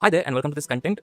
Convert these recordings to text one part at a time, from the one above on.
Hi there and welcome to this content.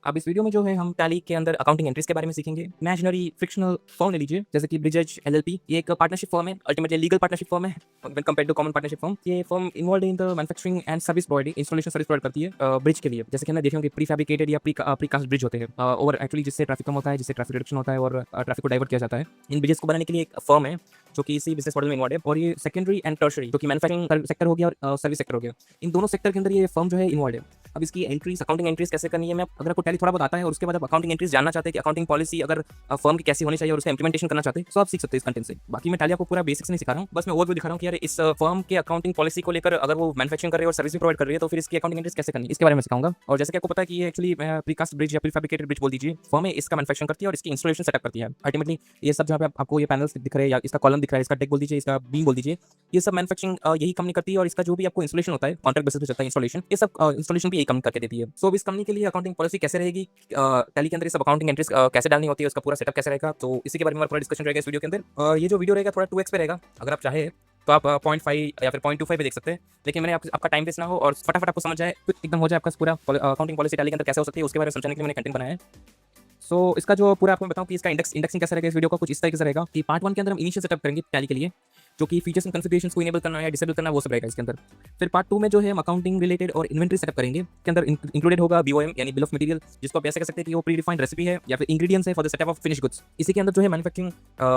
अब इस video में जो है हम टैली के अंदर अकाउंटिंग एंट्रीज के बारे में सीखेंगे। इमेजिनरी फ्रिक्शनल फर्म ले लीजिए, जैसे कि ब्रिजेज एलएलपी। ये एक पार्टनरशिप फर्म है, अल्टीमेटली लीगल पार्टनरशिप फर्म है when compared to common partnership firm. ये firm involve in the manufacturing and service providing, installation service provide करती है ब्रिज के लिए। जैसे कि हमने देखे होंगे प्री फैब्रिकेटेड या प्री कास्ट ब्रिज होते हैं ओवर एक्चुअली, जिससे ट्रैफिक कम होता है, जिससे ट्रैफिक रिडक्शन होता है और ट्रैफिक को डाइवर्ट किया जाता है। इन ब्रिजेस को बनाने के लिए एक फर्म है जो कि इसी बिजनेस मॉडल में इन्वॉल्व है। और ये सेकेंडरी एंड टर्शरी, जो कि मैन्युफैक्चरिंग सेक्टर हो गया और सर्विस सेक्टर हो गया, इन दोनों सेक्टर के अंदर ये फर्म जो है इन्वॉल्व है। अब इसकी एंट्रीज, अकाउंटिंग एंट्रीज कैसे करनी है, मैं अगर आपको टैली थोड़ा बहुत आता है और उसके बाद आप अकाउंटिंग एंट्रीज जानना चाहते हैं कि अकाउंटिंग पॉलिसी अगर फर्म की कैसी होनी चाहिए और उसका इंप्लीमेंटेशन करना चाहते हैं, तो आप सीख सकते हैं इस कंटेंट से। बाकी मैं टैली आपको पूरा बेसिक्स नहीं सिखा रहा हूँ, बस मैं ओवरव्यू दिखा रहा हूँ कि यार इस फर्म के अकाउंटिंग पॉलिसी को लेकर अगर वो मैन्युफैक्चरिंग कर रही है और सर्विस भी प्रोवाइड कर रही है, तो फिर इसकी अकाउंटिंग एंट्रीज कैसे करनी है इसके बारे में सिखाऊंगा। और जैसे कि आपको पता है कि ये एक्चुअली प्रीकास्ट ब्रिज या प्रीफैब्रिकेटेड ब्रिज बोल दीजिए, फर्म है, इसका मैन्युफैक्चरिंग करती है और इसकी इंस्टॉलेशन सेटअप करती है। अल्टीमेटली ये सब जहाँ पे आपको ये पैनल्स दिख रहे हैं या इसका कॉलम दिख रहा है, इसका डेक बोल दीजिए, इसका बीम बोल दीजिए, ये सब मैन्युफैक्चरिंग यही कंपनी करती है। और इसका जो भी आपको इंस्टॉलेशन होता है, कॉन्ट्रैक्ट बेसिस पे चलता है इंस्टॉलेशन, ये सब इंस्टॉलेशन भी यही कंपनी करके देती है। सो इस कंपनी के लिए अकाउंटिंग पॉलिसी कैसे रहेगी, टैली के अंदर ये सब अकाउंटिंग एंट्रीज कैसे डालनी होती है, उसका पूरा सेटअप कैसे रहेगा, तो इसी के बारे में हमारा पूरा डिस्कशन रहेगा इस वीडियो के अंदर। ये जो वीडियो रहेगा थोड़ा 2x पे रहेगा, अगर आप चाहे तो आप 0.5 या फिर 0.25 पे देख सकते हैं। लेकिन मैंने आपका टाइम वेस्ट ना हो और फटाफट आपको समझ जाए, फिर एकदम हो जाए आपका पूरा अकाउंटिंग पॉलिसी टैली के अंदर कैसे हो सकती है, उसके बारे में समझाने के लिए मैंने कंटेंट बनाया है। सो इसका जो पूरा आपको मैं बताऊं कि इसका इंडेक्सिंग कैसा रहेगा इस वीडियो का, कुछ इस तरीके से रहेगा कि पार्ट 1 के अंदर हम इनिशियल सेटअप करेंगे टैली के लिए, जो कि फीचर्स एंड कॉन्फ़िगरेशंस को इनेबल करना है या डिसेबल करना है, वो सब रहेगा इसके अंदर। फिर पार्ट 2 में जो है हम अकाउंटिंग रिलेटेड और इन्वेंटरी सेटअप करेंगे, के अंदर इंक्लूडेड होगा बीओएम यानी बिल ऑफ मटेरियल, जिसको आप ऐसे कह सकते हैं कि वो प्री डिफाइंड रेसिपी है या फिर इंग्रेडिएंट्स है for the setup of finish goods. इसी के अंदर जो है मैन्युफैक्चरिंग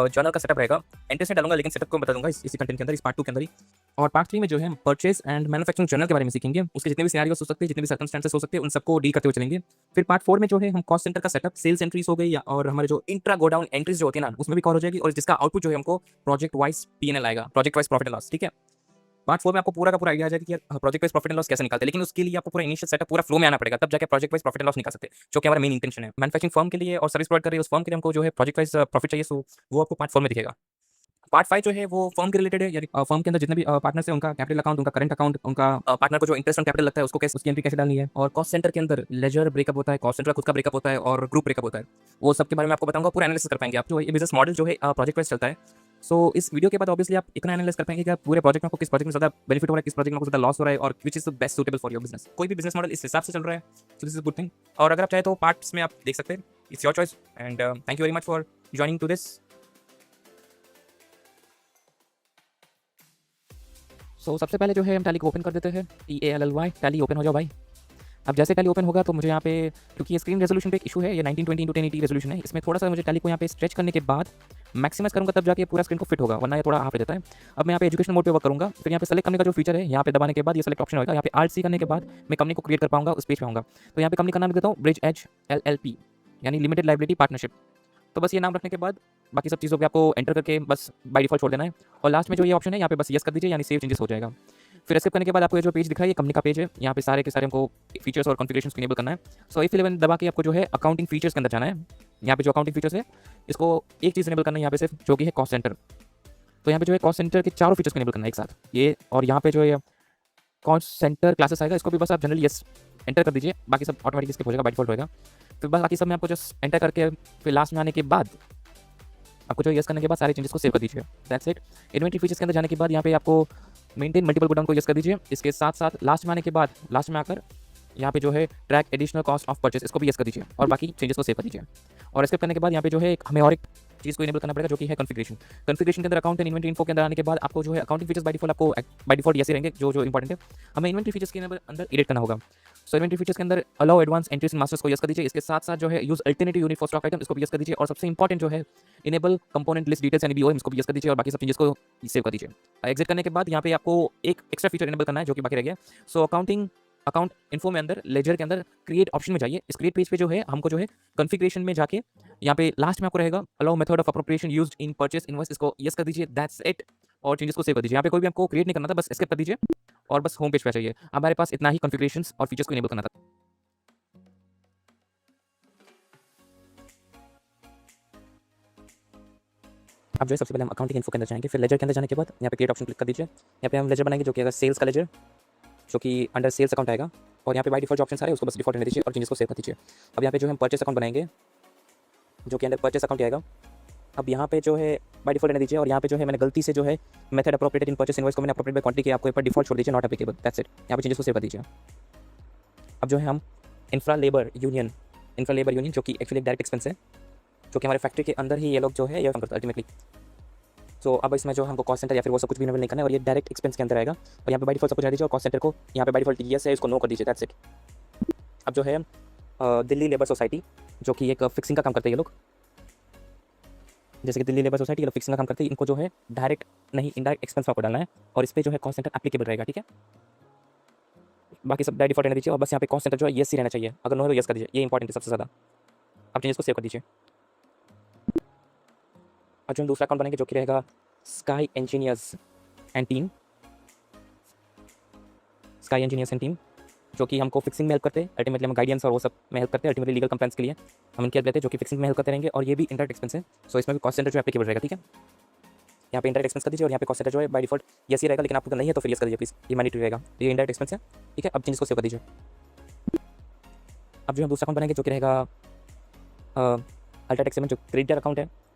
जर्नल का सेटअप रहेगा। एंट्रेंस में डालूंगा, लेकिन सेटअप को बता दूंगा इसी कंटेंट के अंदर, इस पार्ट 2 के अंदर ही। और पार्ट 3 में जो है हम परचेज एंड मैन्युफैक्चरिंग जर्नल के बारे में सीखेंगे, उसके जितने भी सिनेरियोस हो सकते हैं, जितने भी सर्कमस्टेंसेस हो सकते हैं, उन सबको डील करते हुए चलेंगे। फिर पार्ट 4 में जो है हम कॉस्ट सेंटर का सेटअप, सेल्स एंट्रीज हो गई या और हमारे जो इंट्रा गोडाउन एंट्रीज जो होती है ना, उसमें भी कवर हो जाएगी, और जिसका आउटपुट जो है हमको प्रोजेक्ट वाइज पीएनएल आएगा, project wise profit and loss. ठीक है, पार्ट 4 में आपको पूरा का पूरा आइडिया आ जाएगा कि यार project wise profit and loss कैसे निकालते हैं। लेकिन उसके लिए आपको पूरा इनिशियल सेटअप पूरा फ्लो में आना पड़ेगा, तब जाके project wise profit and loss निकाल सकते हैं, जो कि हमारा मेन इंटेंशन है। मैन्युफैक्चरिंग फर्म के लिए और सर्विस प्रोवाइड कर रही है उस फर्म के लिए हमको जो है प्रोजेक्ट वाइज प्रॉफिट चाहिए, सो वो आपको पार्ट 4 में दिखेगा। पार्ट 5 जो है वो फर्म के रिलेटेड है, यानी फर्म के अंदर जितने भी पार्टनर्स हैं, उनका कैपिटल अकाउंट, उनका करंट अकाउंट, उनका पार्टनर को जो इंटरेस्ट ऑन कैपिटल लगता है उसको कैसे, उसकी एंट्री कैसे डालनी है। और कॉस्ट सेंटर के अंदर लेजर ब्रेकअप होता है, कॉस्ट सेंटर का खुद का ब्रेकअप होता है और ग्रुप ब्रेकअप होता है, वो सब के बारे में आपको बताऊंगा। पूरा एनालिसिस कर पाएंगे आप, जो ये बिजनेस मॉडल जो है प्रोजेक्ट वाइज चलता है। सो इस वीडियो के बाद ऑब्वियसली आप इतना एनालाइज कर पाएंगे कि आप पूरे प्रोजेक्ट में आपको किस प्रोजेक्ट में ज़्यादा बेनिफिट हो रहा है, किस प्रोजेक्ट में आपको ज़्यादा लॉस हो रहा है, और which is the best suitable for your business. कोई भी बिजनेस मॉडल इस हिसाब से चल रहा है, so this is good thing. और अगर आप चाहे तो पार्ट्स में आप देख सकते हैं, it's your choice. And thank you very much for joining to this. So सबसे पहले जो है हम टैली को ओपन कर देते हैं, TALLY, टैली ओपन हो जाओ भाई। अब जैसे टैली ओपन होगा तो मुझे यहाँ पे, क्योंकि ये स्क्रीन रेजोल्यूशन पे एक इशू है, ये 1920x1080 रेजोल्यूशन है, इसमें थोड़ा सा मुझे टैली को यहाँ पे स्ट्रेच करने के बाद मैक्सिमाइज करूँगा, तब जाके पूरा स्क्रीन को फिट होगा, वरना ये थोड़ा हाफ देता है। अब मैं यहाँ पे एजुकेशन मोड पे वर्क करूँगा। फिर यहाँ पे सेलेक्ट करने का जो फीचर है, यहाँ पे दबाने के बाद ये सेलेक्ट ऑप्शन होगा, यहाँ पे Alt C करने के बाद मैं कंपनी को क्रिएट कर पाऊंगा, उस पेज पे आऊँगा। तो यहाँ पे कंपनी का नाम लिख देता हूँ, ब्रिज एज LLP, यानी लिमिटेड लाइबिलिटी पार्टनरशिप। तो बस ये नाम रखने के बाद बाकी सब चीज़ों पे आपको एंटर करके बस बाय डिफॉल्ट छोड़ देना है। और लास्ट में जो ये ऑप्शन है, यहाँ पे बस यस कर दीजिए, यानी सेव चेंजेस हो जाएगा। फिर एक्सेप्ट करने के बाद आपको ये जो पेज दिख रहा है, ये कंपनी का पेज है। यहाँ पे सारे के सारे हमको फीचर्स और कॉन्फ़िगरेशंस को इनेबल करना है। सो F11 दबा के आपको जो है अकाउंटिंग फीचर्स के अंदर जाना है। यहाँ पे जो अकाउंटिंग फीचर्स है, इसको एक चीज़ इनेबल करना है यहाँ पे सिर्फ, जो कि है कॉस्ट सेंटर। तो यहाँ पे जो है कॉस्ट सेंटर के चारों फीचर्स को इनेबल करना है एक साथ, ये। और यहाँ पे जो है कॉस्ट सेंटर क्लासेस आएगा, इसको भी बस आप जनरली यस एंटर कर दीजिए, बाकी सब ऑटोमेटिकली स्किप हो जाएगा, बाय डिफॉल्ट होएगा। फिर बस बाकी सब में आपको जस्ट एंटर करके फिर लास्ट में आने के बाद आपको जो यस करने के बाद सारे चेंजेस को सेव कर दीजिए, दैट्स इट। इन्वेंटरी फीचर्स के अंदर जाने के बाद यहाँ पे आपको मेंटेन मल्टीपल गोडाउन को यस कर दीजिए। इसके साथ साथ लास्ट में आने के बाद, लास्ट में आकर यहाँ पे जो है track additional cost of purchase, इसको भी यस कर दीजिए और बाकी चेंजेस को सेव कर दीजिए। और स्किप करने के बाद यहाँ पे जो है हमें और एक चीज़ को इनेबल करना पड़ेगा, जो कि है कॉन्फ़िगरेशन। कॉन्फ़िगरेशन के अंदर अकाउंट एंड इन्वेंटरी इन्फो के अंदर आने के बाद आपको जो है अकाउंटिंग फीचर्स बाय डिफॉल्ट आपको बाय डिफॉल्ट यस ही रहेंगे, जो इंपॉर्टेंट है। हमें इन्वेंटरी फीचर्स के अंदर एडिट करना होगा। सो इन्वेंटरी फीचर्स के अंदर allow advance entries in masters को यस कर दीजिए। इसके साथ साथ जो है use alternative unit for stock item, इसको भी यस कर दीजिए। और सबसे इंपॉर्टेंट जो है इनेबल कंपोनेंट लिस्ट डिटेल्स यानी BOM, इसको भी यस कर दीजिए और बाकी सब चीज़ें को सेव कर दीजिए। एग्जिट करने के बाद यहाँ पे आपको एक एक्स्ट्रा फीचर इनेबल करना है, जो कि बाकी रह गया। सो अकाउंट इन्फो में अंदर लेजर के अंदर क्रिएट ऑप्शन में जाइए। इस क्रिएट पेज पे जो है हमको जो है कॉन्फ़िगरेशन में जाके यहाँ पे लास्ट में आपको रहेगा allow method of appropriation used in purchase invoice, इसको यस कर दीजिए, दैट्स इट। और चेंजेस को सेव कर दीजिए। यहाँ पे कोई भी आपको क्रिएट नहीं करना था, बस एस्केप कर दीजिए और बस होम पेज पे चाहिए। हमारे पास इतना ही कॉन्फ़िगरेशंस और फीचर्स को इनेबल करना था। अब जो है सबसे पहले हम अकाउंटिंग इन्फो के अंदर जाएंगे। फिर लेजर के अंदर जाने के बाद यहाँ पे क्रिएट ऑप्शन क्लिक कर दीजिए। यहाँ पे हम लेजर बनाएंगे, जो कि अगर सेल्स का लेजर, जो कि अंडर सेल्स अकाउंट आएगा। और यहाँ पे बाय डिफॉल्ट जो ऑप्शन सारे उसको बस डिफॉल्ट रहने दीजिए और चेंजेस को सेव कर दीजिए। अब यहाँ पे जो हम परचेस अकाउंट बनाएंगे, जो कि अंडर परचेस अकाउंट आएगा। अब यहाँ पे जो है बाय डिफॉल्ट रहने दीजिए। और यहाँ पे जो है मैंने गलती से जो है method appropriated in purchase invoice को मैंने अप्रोप्रिएट बाय क्वांटिटी किया, आपको एक बार डिफॉल्ट छोड़ दीजिए, नॉट एप्लीकेबल, दैट्स इट। यहाँ पे चेंजेस को सेव कर दीजिए। अब जो है हम इंफ्रा लेबर यूनियन जो कि एक्चुअली डायरेक्ट एक्सपेंस है, जो कि हमारे फैक्ट्री के अंदर ही ये लोग जो है ये काम करते हैं अल्टीमेटली। तो अब इसमें जो हमको कॉस्ट सेंटर या फिर वो सब कुछ भी इनेबल नहीं करना है और ये डायरेक्ट एक्सपेंस के अंदर आएगा। और यहाँ पे बाय डिफॉल्ट सब कुछ दीजिए और कॉस्ट सेंटर को यहाँ पे बाय डिफॉल्ट यस है, इसको नो कर दीजिए, दैट्स इट। अब जो है दिल्ली लेबर सोसाइटी, जो कि एक फिक्सिंग का काम करते हैं ये लोग, जैसे कि दिल्ली लेबर सोसाइटी ये लोग फिक्सिंग का काम करते हैं, इनको जो है डायरेक्ट नहीं इंडायरेक्ट एक्सपेंस में आपको डालना है और इस पर जो है कॉस्ट सेंटर एप्लीकेबल रहेगा, ठीक है। बाकी सब बाय डिफॉल्ट रहना दीजिए और बस यहाँ पे कॉस्ट सेंटर जो है यस ही रहना चाहिए, अगर नो है तो यस कर दीजिए, ये इंपॉर्टेंट है सबसे ज़्यादा। अब चेंजेस को सेव कर दीजिए। और जो हम दूसरा अकाउंट बनाएंगे जो कि रहेगा स्काई इंजीनियर्स एंड टीम, जो कि हमको फिक्सिंग में हेल्प करते हैं, अल्टीमेटली हम गाइडेंस और वो सब में हेल्प करते हैं, अल्टीमेटली लीगल कंप्लेंट्स के लिए हम इनकी हेल्प लेते हैं, जो कि फिक्सिंग में हेल्प करते रहेंगे और ये भी इंडायरेक्ट एक्सपेंस है, सो इसमें भी कॉस्ट सेंटर जो एप्लीकेबल रहेगा, ठीक है। यहाँ पे इंडायरेक्ट एक्सपेंस कर दीजिए और यहाँ पे कॉस्ट सेंटर जो है बाय डिफॉल्ट यस ही रहेगा, लेकिन आपको नहीं है तो फिर यस कर दीजिए प्लीज, ये मैंडेटरी रहेगा, ये इंडायरेक्ट एक्सपेंस है, ठीक है। अब चेंज को सेव कर दीजिए। अब जो हम दूसरा अकाउंट बनाएंगे जो कि रहेगा अल्ट्राटेक सेवन, जो क्रेडिटर अकाउंट है,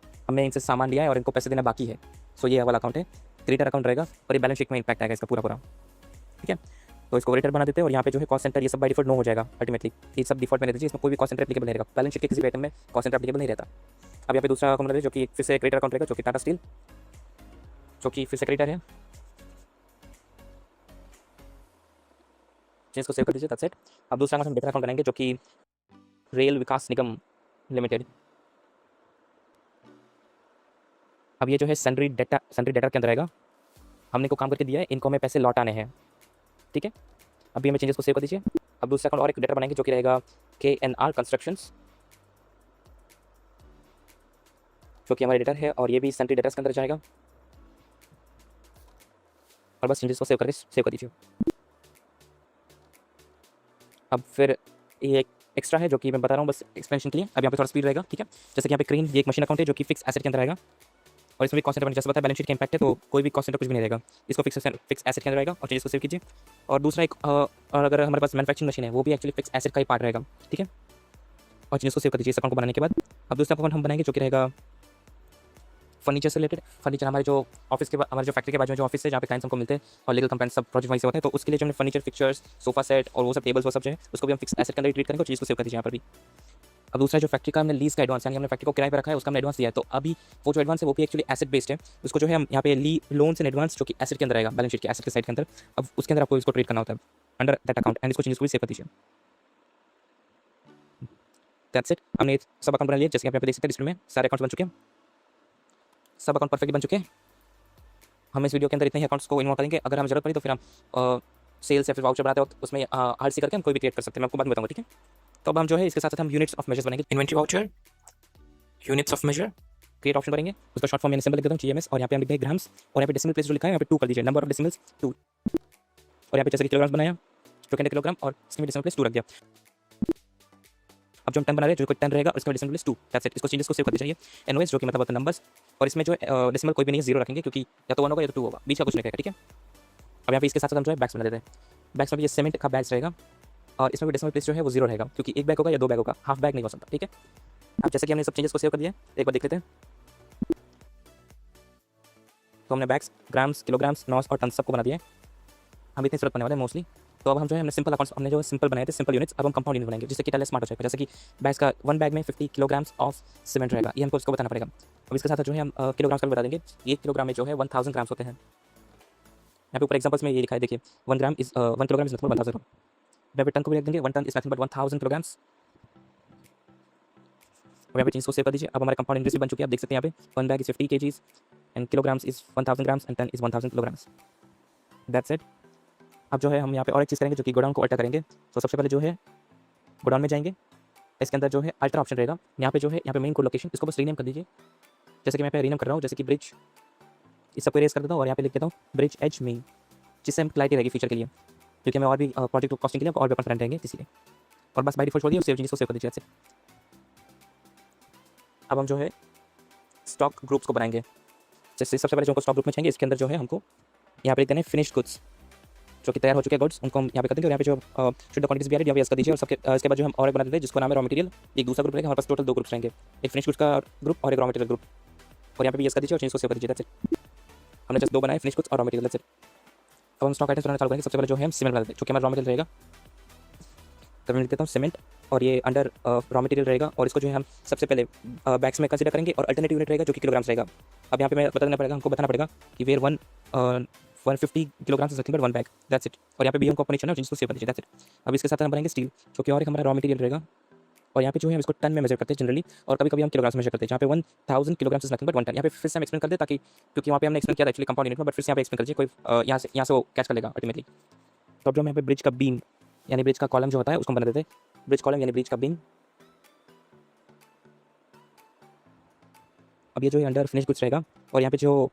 हमने इनसे सामान लिया है और इनको पैसे देना बाकी है, सो ये वाला अकाउंट है, क्रेडिटर अकाउंट रहेगा और ये बैलेंस शीट में इंपैक्ट आएगा इसका पूरा, ठीक है। तो इसको क्रेडिटर बना देते हैं और यहाँ पे जो है कॉस्ट सेंटर ये सब बाय डिफॉल्ट नो हो जाएगा अल्टीमेटली, ये सब डिफॉल्ट में दीजिए, इसमें कोई भी कॉस्ट सेंटर एप्लीकेबल नहीं रहेगा, बैलेंस शीट के किसी भी आइटम में कॉस्ट सेंटर एप्लीकेबल नहीं रहता। अब यहाँ पे दूसरा अकाउंट जो कि फिर से क्रेडिटर अकाउंट रहेगा, जो कि टाटा स्टील, जो कि फिर से क्रेडिटर है, इसको सेव कर दीजिए, दैट्स इट। अब दूसरा हम डेबिटर अकाउंट बनाएंगे जो कि रेल विकास निगम लिमिटेड। अब ये जो है सन्ड्री डेटा के अंदर आएगा, हमने को काम करके दिया है, इनको हमें पैसे लौटाने हैं, ठीक है। अभी हमें चेंजेस को सेव कर दीजिए। अब दूसरा अकाउंट और एक डेटा बनाएंगे जो कि रहेगा KNR कंस्ट्रक्शंस, जो कि हमारे डेटर है और ये भी सन्ड्री डेटर्स के अंदर जाएगा और बस चेंजेस को सेव कर दीजिए। अब फिर ये एक एक्स्ट्रा है जो कि मैं बता रहा हूँ बस एक्सपेंशन के लिए, अब यहाँ पे थोड़ा स्पीड रहेगा, ठीक है। जैसे कि यहाँ पे क्रेन, ये एक मशीन अकाउंट है जो कि फिक्स एसेट के अंदर आएगा और इसमें भी कॉस्ट सेंटर जैसे बताया बैलेंस शीट का इंपैक्ट है, तो कोई भी कॉस्ट सेंटर कुछ भी नहीं रहेगा, इसको फिक्स एसेट के अंदर आएगा और चेंजेस को सेव कीजिए। और दूसरा एक और अगर हमारे पास मैन्युफैक्चरिंग मशीन है वो भी एक्चुअली फिक्स एसेट का ही पार्ट रहेगा, ठीक है। और चेंजेस को सेव कर दीजिए इस अकाउंट को बनाने के बाद। अब दूसरा अकाउंट हम बनाएंगे जो कि रहेगा फर्नीचर से रिलेटेड, फर्नीचर हमारे जो ऑफिस के हमारे जो फैक्ट्री के बाजू में जो ऑफिस है जहाँ पे क्लाइंट्स हमको मिलते हैं और लीगल कंप्लेंट्स सब प्रोजेक्ट वहीं से होते हैं, तो उसके लिए जो हमने फर्नीचर फिक्चर्स, सोफा सेट और वो सब टेबल्स वो सब जो है उसको भी हम फिक्स एसेट के अंदर ट्रीट करेंगे और चीज़ को सेव कर दीजिए यहाँ पर भी। अब दूसरा जो फैक्ट्री का हमने लीज का एडवांस, यानी हमने फैक्ट्री को किराए पर रखा है, उसका हमने एडवांस दिया है, तो अभी वो जो एडवांस है वो भी एक्चुअली एसेट बेस्ड है, उसको जो है हम यहाँ पे लोन्स एंड एडवांस जो कि एसेट के अंदर आएगा, बैलेंस शीट के एसेट के साइड के अंदर, अब उसके अंदर आपको इसको ट्रीट करना होता है अंडर दैट अकाउंट एंड इसको चेंजेस को भी सेव कर दीजिए, दैट्स इट। हमने सब अकाउंट बना लिए, जैसे आप यहाँ पे देख सकते हैं डिस्प्ले में सारे अकाउंट्स बन चुके हैं, सब अकाउंट परफेक्टली बन चुके हैं। हम इस वीडियो के अंदर इतने ही अकाउंट्स को इन्वॉल्व करेंगे, अगर हमें जरूरत पड़ी तो फिर हम सेल्स या फिर वाउचर बनाते वक्त उसमें आरसी करके हम कोई भी क्रिएट कर सकते हैं, मैं आपको बाद में बताऊंगा, ठीक है। तो अब हम जो है इसके साथ साथ हम यूनिट्स ऑफ मेजर्स बनेंगे, inventory voucher, units of measure, create option बनेंगे, उसका शॉर्ट फॉर्म मैंने सिंबल लिख देता हूँ GMS और यहाँ पे हम लिख देंगे ग्राम्स और यहाँ पे डेसिमल प्लेस जो लिखा है यहाँ पे 2 कर दीजिए, नंबर ऑफ डेसिमल्स 2 और यहाँ पे जैसे कि किलोग्राम बनाया जो कि किलोग्राम और इसमें डेसिमल प्लेस 2 रख दिया। अब जो हम 10 बना रहे हैं जो कोई 10 रहेगा उसका डेसिमल प्लेस 2, दैट्स इट। इसको चेंजेस को सेव कर दीजिए, एनओएस जो कि मतलब होता है नंबर्स, और इसमें जो डेसिमल कोई भी नहीं है, 0 रखेंगे क्योंकि या तो 1 होगा या तो 2 होगा, बीच का कुछ नहीं रहेगा, ठीक है। अब यहाँ पे इसके साथ साथ हम जो है बैग्स बना देते हैं, बैग्स में भी ये सीमेंट का बैग्स रहेगा और इसमें भी डेसिमल प्लेस जो है वो 0 रहेगा क्योंकि एक बैग होगा या 2 बैग होगा, हाफ बैग नहीं हो सकता, ठीक है। अब जैसे कि हमने सब चेंजेस को सेव कर दिया, एक बार देख लेते हैं। तो हमने बैग्स, ग्राम्स, किलोग्राम्स, नॉस और टन सबको बना दिया है, हम इतनी जरूरत पड़ने वाले हैं मोस्टली। तो अब हम जो है हमने सिंपल अकाउंट्स हमने जो सिंपल बनाए थे, सिंपल यूनिट्स, अब हम कंपाउंड यूनिट बनाएंगे जिससे कि टैली स्मार्ट हो जाएगा, जैसे कि बैग्स का 1 बैग में 50 किलोग्राम्स ऑफ सीमेंट रहेगा, ये हमको उसको बताना पड़ेगा। अब इसके साथ जो है हम किलोग्राम्स का भी बता देंगे, 1 किलोग्राम में जो है 1000 ग्राम्स होते हैं, यहाँ पे ऊपर एग्जाम्पल्स में ये लिखा है देखिए 1 gram is 1 kilogram is nothing but 1000 gram, यहाँ पे टन को भी लिख देंगे 1 ton is nothing but 1000 kilograms. अब यहाँ पे चीज़ को सेव कर दीजिए। अब हमारे कंपाउंड यूनिट्स भी बन चुके हैं, आप देख सकते हैं यहाँ पे 1 bag is 50 kgs and kilograms is 1000 grams and ton is 1000 kilograms, that's it. अब जो है हम यहाँ पे और एक चीज़ करेंगे जो कि गोडाउन को अल्टर करेंगे, तो सबसे पहले जो है गोडाउन में जाएंगे, इसके अंदर जो है अल्टर ऑप्शन रहेगा, यहाँ पे जो है यहाँ पे मेन कोड लोकेशन, इसको बस रीनेम कर दीजिए, जैसे कि मैं यहाँ पे रीनेम कर रहा हूँ, जैसे कि ब्रिज, इस सबको इरेज कर देता हूँ और यहाँ पे लिख देता हूँ ब्रिज एज मेन, जिससे हम क्लैरिटी रहेगी फीचर के लिए, क्योंकि मैं और भी प्रोजेक्ट कॉस्टिंग के लिए और भी अपन फ्रेंड रहेंगे इसीलिए। और बस बाय डिफॉल्ट छोड़ दिए और सेव चेंजेस को सेव कर दीजिए, ऐसे। अब हम जो है स्टॉक ग्रुप्स को बनाएंगे, जैसे सबसे पहले जो हमको स्टॉक ग्रुप में चाहिए इसके अंदर जो है हमको यहाँ पे लिख देना है फिनिश्ड गुड्स, जो कि तैयार हो चुके हैं गुड्स, उनको हम यहाँ पे कर देंगे और यहाँ पे जो शुद्ध क्वांटिटीज भी आ रही है यहाँ पे यस कर दीजिए। और सबके इसके बाद जो हम और एक बना देते हैं जिसको नाम है रॉ मटेरियल, एक दूसरा ग्रुप रहेगा, हमारे पास टोटल 2 ग्रुप्स रहेंगे, एक फिनिश गुड्स का ग्रुप और एक रॉ मटेरियल ग्रुप, और यहाँ पे भी यस कर दीजिए और चेंज को सेव कर दीजिए, दैट्स इट। हमने जस्ट 2 बनाए, फिनिश गुड्स और रॉ मटेरियल, दैट्स इट। अब हम स्टॉक आइटम्स बनाना चालू करेंगे, सबसे पहले जो है हम सीमेंट बना देते हैं जो कि हमारा रॉ मटेरियल रहेगा, तो मैं लिख देता हूँ सीमेंट, और ये अंडर रॉ मटेरियल रहेगा, और इसको जो है हम सबसे पहले बैग्स में कंसिडर करेंगे, और अल्टरनेटिव यूनिट रहेगा जो कि किलोग्राम्स रहेगा। अब यहाँ पे मैं बताना पड़ेगा, हमको बताना पड़ेगा कि where 150 kilograms is nothing but 1 bag, that's it. और यहाँ पे भी हमको अपनी चलना है जिसको सेव कर दीजिए, दैट्स इट। अब इसके साथ हम बनाएंगे स्टील, जो कि और एक हमारा रॉ मटेरियल रहेगा, और यहाँ पे जो है हम इसको टन में मेजर करते हैं जनरली, और कभी कभी हम किलोग्राम्स में मेजर करते हैं, जहाँ पे 1000 kilograms is nothing but 1 ton. यहाँ पे फिर से हम एक्सप्लेन कर दे, ताकि क्योंकि वहाँ पे हमने एक्सप्लेन किया था एक्चुअली कंपाउंड यूनिट में, बट फिर से यहाँ पे एक्सप्लेन कर दीजिए, कोई यहाँ से वो कैच कर लेगा अल्टीमेटली। तो अब जो हम यहाँ पे ब्रिज का बीम यानी ब्रिज का कॉलम जो होता है उसको बना देते हैं, ब्रिज कॉलम यानी ब्रिज का बीम। अब ये जो है अंडर फिनिश गुड्स रहेगा, और यहाँ पे जो